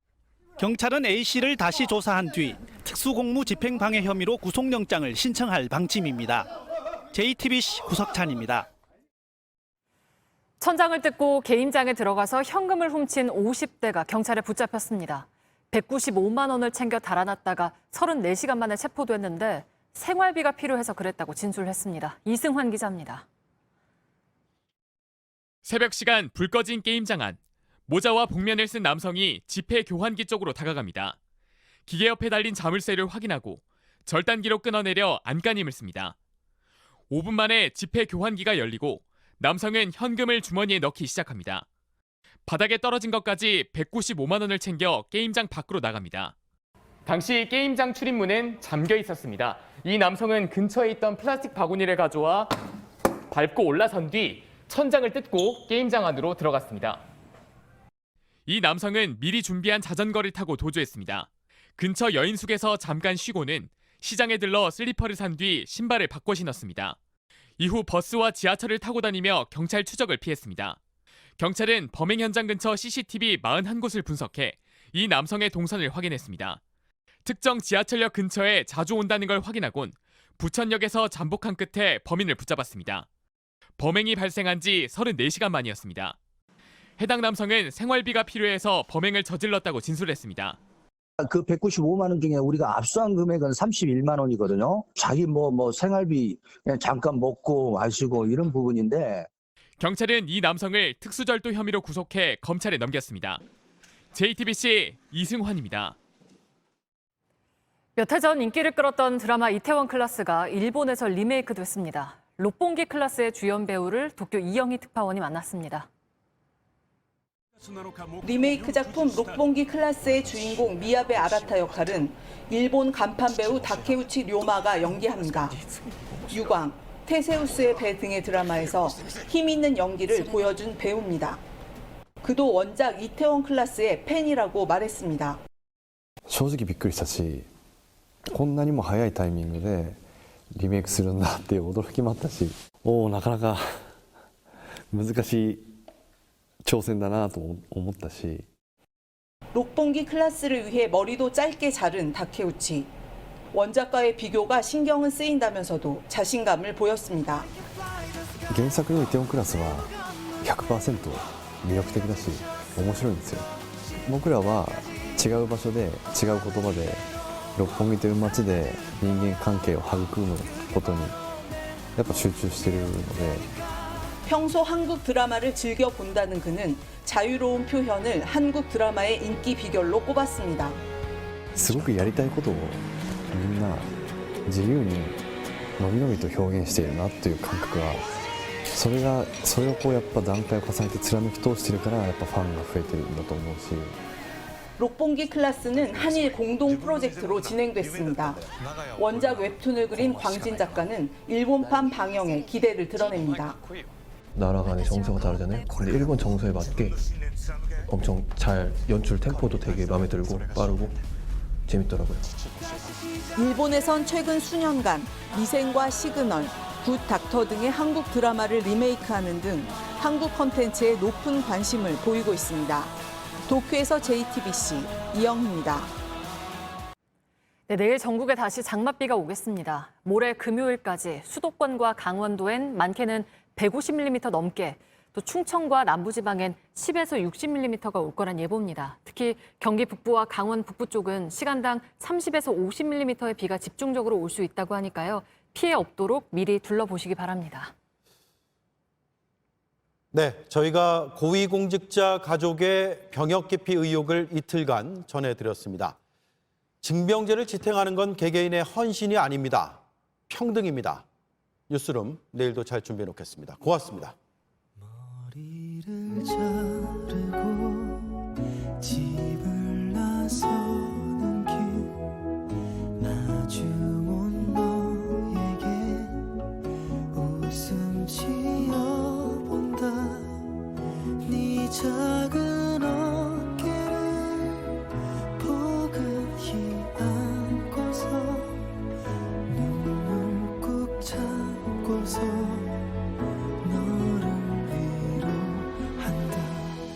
경찰은 A씨를 다시 조사한 뒤 특수공무 집행방해 혐의로 구속영장을 신청할 방침입니다. JTBC 구석찬입니다. 천장을 뜯고 게임장에 들어가서 현금을 훔친 50대가 경찰에 붙잡혔습니다. 195만 원을 챙겨 달아났다가 34시간 만에 체포됐는데 생활비가 필요해서 그랬다고 진술했습니다. 이승환 기자입니다. 새벽 시간 불 꺼진 게임장 안. 모자와 복면을 쓴 남성이 지폐 교환기 쪽으로 다가갑니다. 기계 옆에 달린 자물쇠를 확인하고 절단기로 끊어내려 안간힘을 씁니다. 5분 만에 지폐 교환기가 열리고 남성은 현금을 주머니에 넣기 시작합니다. 바닥에 떨어진 것까지 195만 원을 챙겨 게임장 밖으로 나갑니다. 당시 게임장 출입문은 잠겨 있었습니다. 이 남성은 근처에 있던 플라스틱 바구니를 가져와 밟고 올라선 뒤 천장을 뜯고 게임장 안으로 들어갔습니다. 이 남성은 미리 준비한 자전거를 타고 도주했습니다. 근처 여인숙에서 잠깐 쉬고는 시장에 들러 슬리퍼를 산 뒤 신발을 바꿔 신었습니다. 이후 버스와 지하철을 타고 다니며 경찰 추적을 피했습니다. 경찰은 범행 현장 근처 CCTV 41곳을 분석해 이 남성의 동선을 확인했습니다. 특정 지하철역 근처에 자주 온다는 걸 확인하곤 부천역에서 잠복한 끝에 범인을 붙잡았습니다. 범행이 발생한 지 34시간 만이었습니다. 해당 남성은 생활비가 필요해서 범행을 저질렀다고 진술했습니다. 그 195만 원 중에 우리가 압수한 금액은 31만 원이거든요. 자기 뭐 생활비 그냥 잠깐 먹고 마시고 이런 부분인데. 경찰은 이 남성을 특수절도 혐의로 구속해 검찰에 넘겼습니다. JTBC 이승환입니다. 몇 해 전 인기를 끌었던 드라마 이태원 클라스가 일본에서 리메이크 됐습니다. 록봉기 클라스의 주연 배우를 도쿄 이영희 특파원이 만났습니다. 리메이크 작품 록봉기 클라스의 주인공 미야베 아라타 역할은 일본 간판 배우 다케우치 료마가 연기합니다. 유광, 테세우스의 배 등의 드라마에서 힘 있는 연기를 보여준 배우입니다. 그도 원작 이태원 클라스의 팬이라고 말했습니다. 正直びっくりしたし、こんなにも早いタイミングでリメイクするんだっていう驚きもあったし、なかなか難しい挑戦だなと思ったし。 록봉기 클라스를 위해 머리도 짧게 자른 다케우치. 원작과의 비교가 신경은 쓰인다면서도 자신감을 보였습니다. 原作のイテウォンクラスは 100% 魅力的だし面白いんですよ。僕らは違う場所で違う言葉で六本木という街で人間関係を育むことにやっぱ集中しているので 평소 한국 드라마를 즐겨 본다는 그는 자유로운 표현을 한국 드라마의 인기 비결로 꼽았습니다. すごくやりたいことをみんな自由にのびのびと表現しているなという感覚がそれをこうやっぱ段階を重ねて貫き通しているからやっぱファンが増えてるんだと思うし 록봉기 클라스는 한일 공동 프로젝트로 진행됐습니다. 원작 웹툰을 그린 광진 작가는 일본판 방영에 기대를 드러냅니다. 나라 간의 정서가 다르잖아요. 근데 일본 정서에 맞게 엄청 잘 연출 템포도 되게 마음에 들고 빠르고 재밌더라고요. 일본에선 최근 수년간 미생과 시그널, 굿 닥터 등의 한국 드라마를 리메이크하는 등 한국 콘텐츠에 높은 관심을 보이고 있습니다. 도쿄에서 JTBC 이영희입니다. 네, 내일 전국에 다시 장맛비가 오겠습니다. 모레 금요일까지 수도권과 강원도엔 많게는 150mm 넘게, 또 충청과 남부지방엔 10에서 60mm가 올 거란 예보입니다. 특히 경기 북부와 강원 북부 쪽은 시간당 30에서 50mm의 비가 집중적으로 올 수 있다고 하니까요. 피해 없도록 미리 둘러보시기 바랍니다. 네, 저희가 고위공직자 가족의 병역 기피 의혹을 이틀간 전해드렸습니다. 징병제를 지탱하는 건 개개인의 헌신이 아닙니다. 평등입니다. 뉴스룸 내일도 잘 준비해 놓겠습니다. 고맙습니다. 머리를 자르고 집을 나서는 길 마주 온 너에게 웃음 지어본다. 네 작은 어깨를 포근히 안고서 눈을 꾹 참고서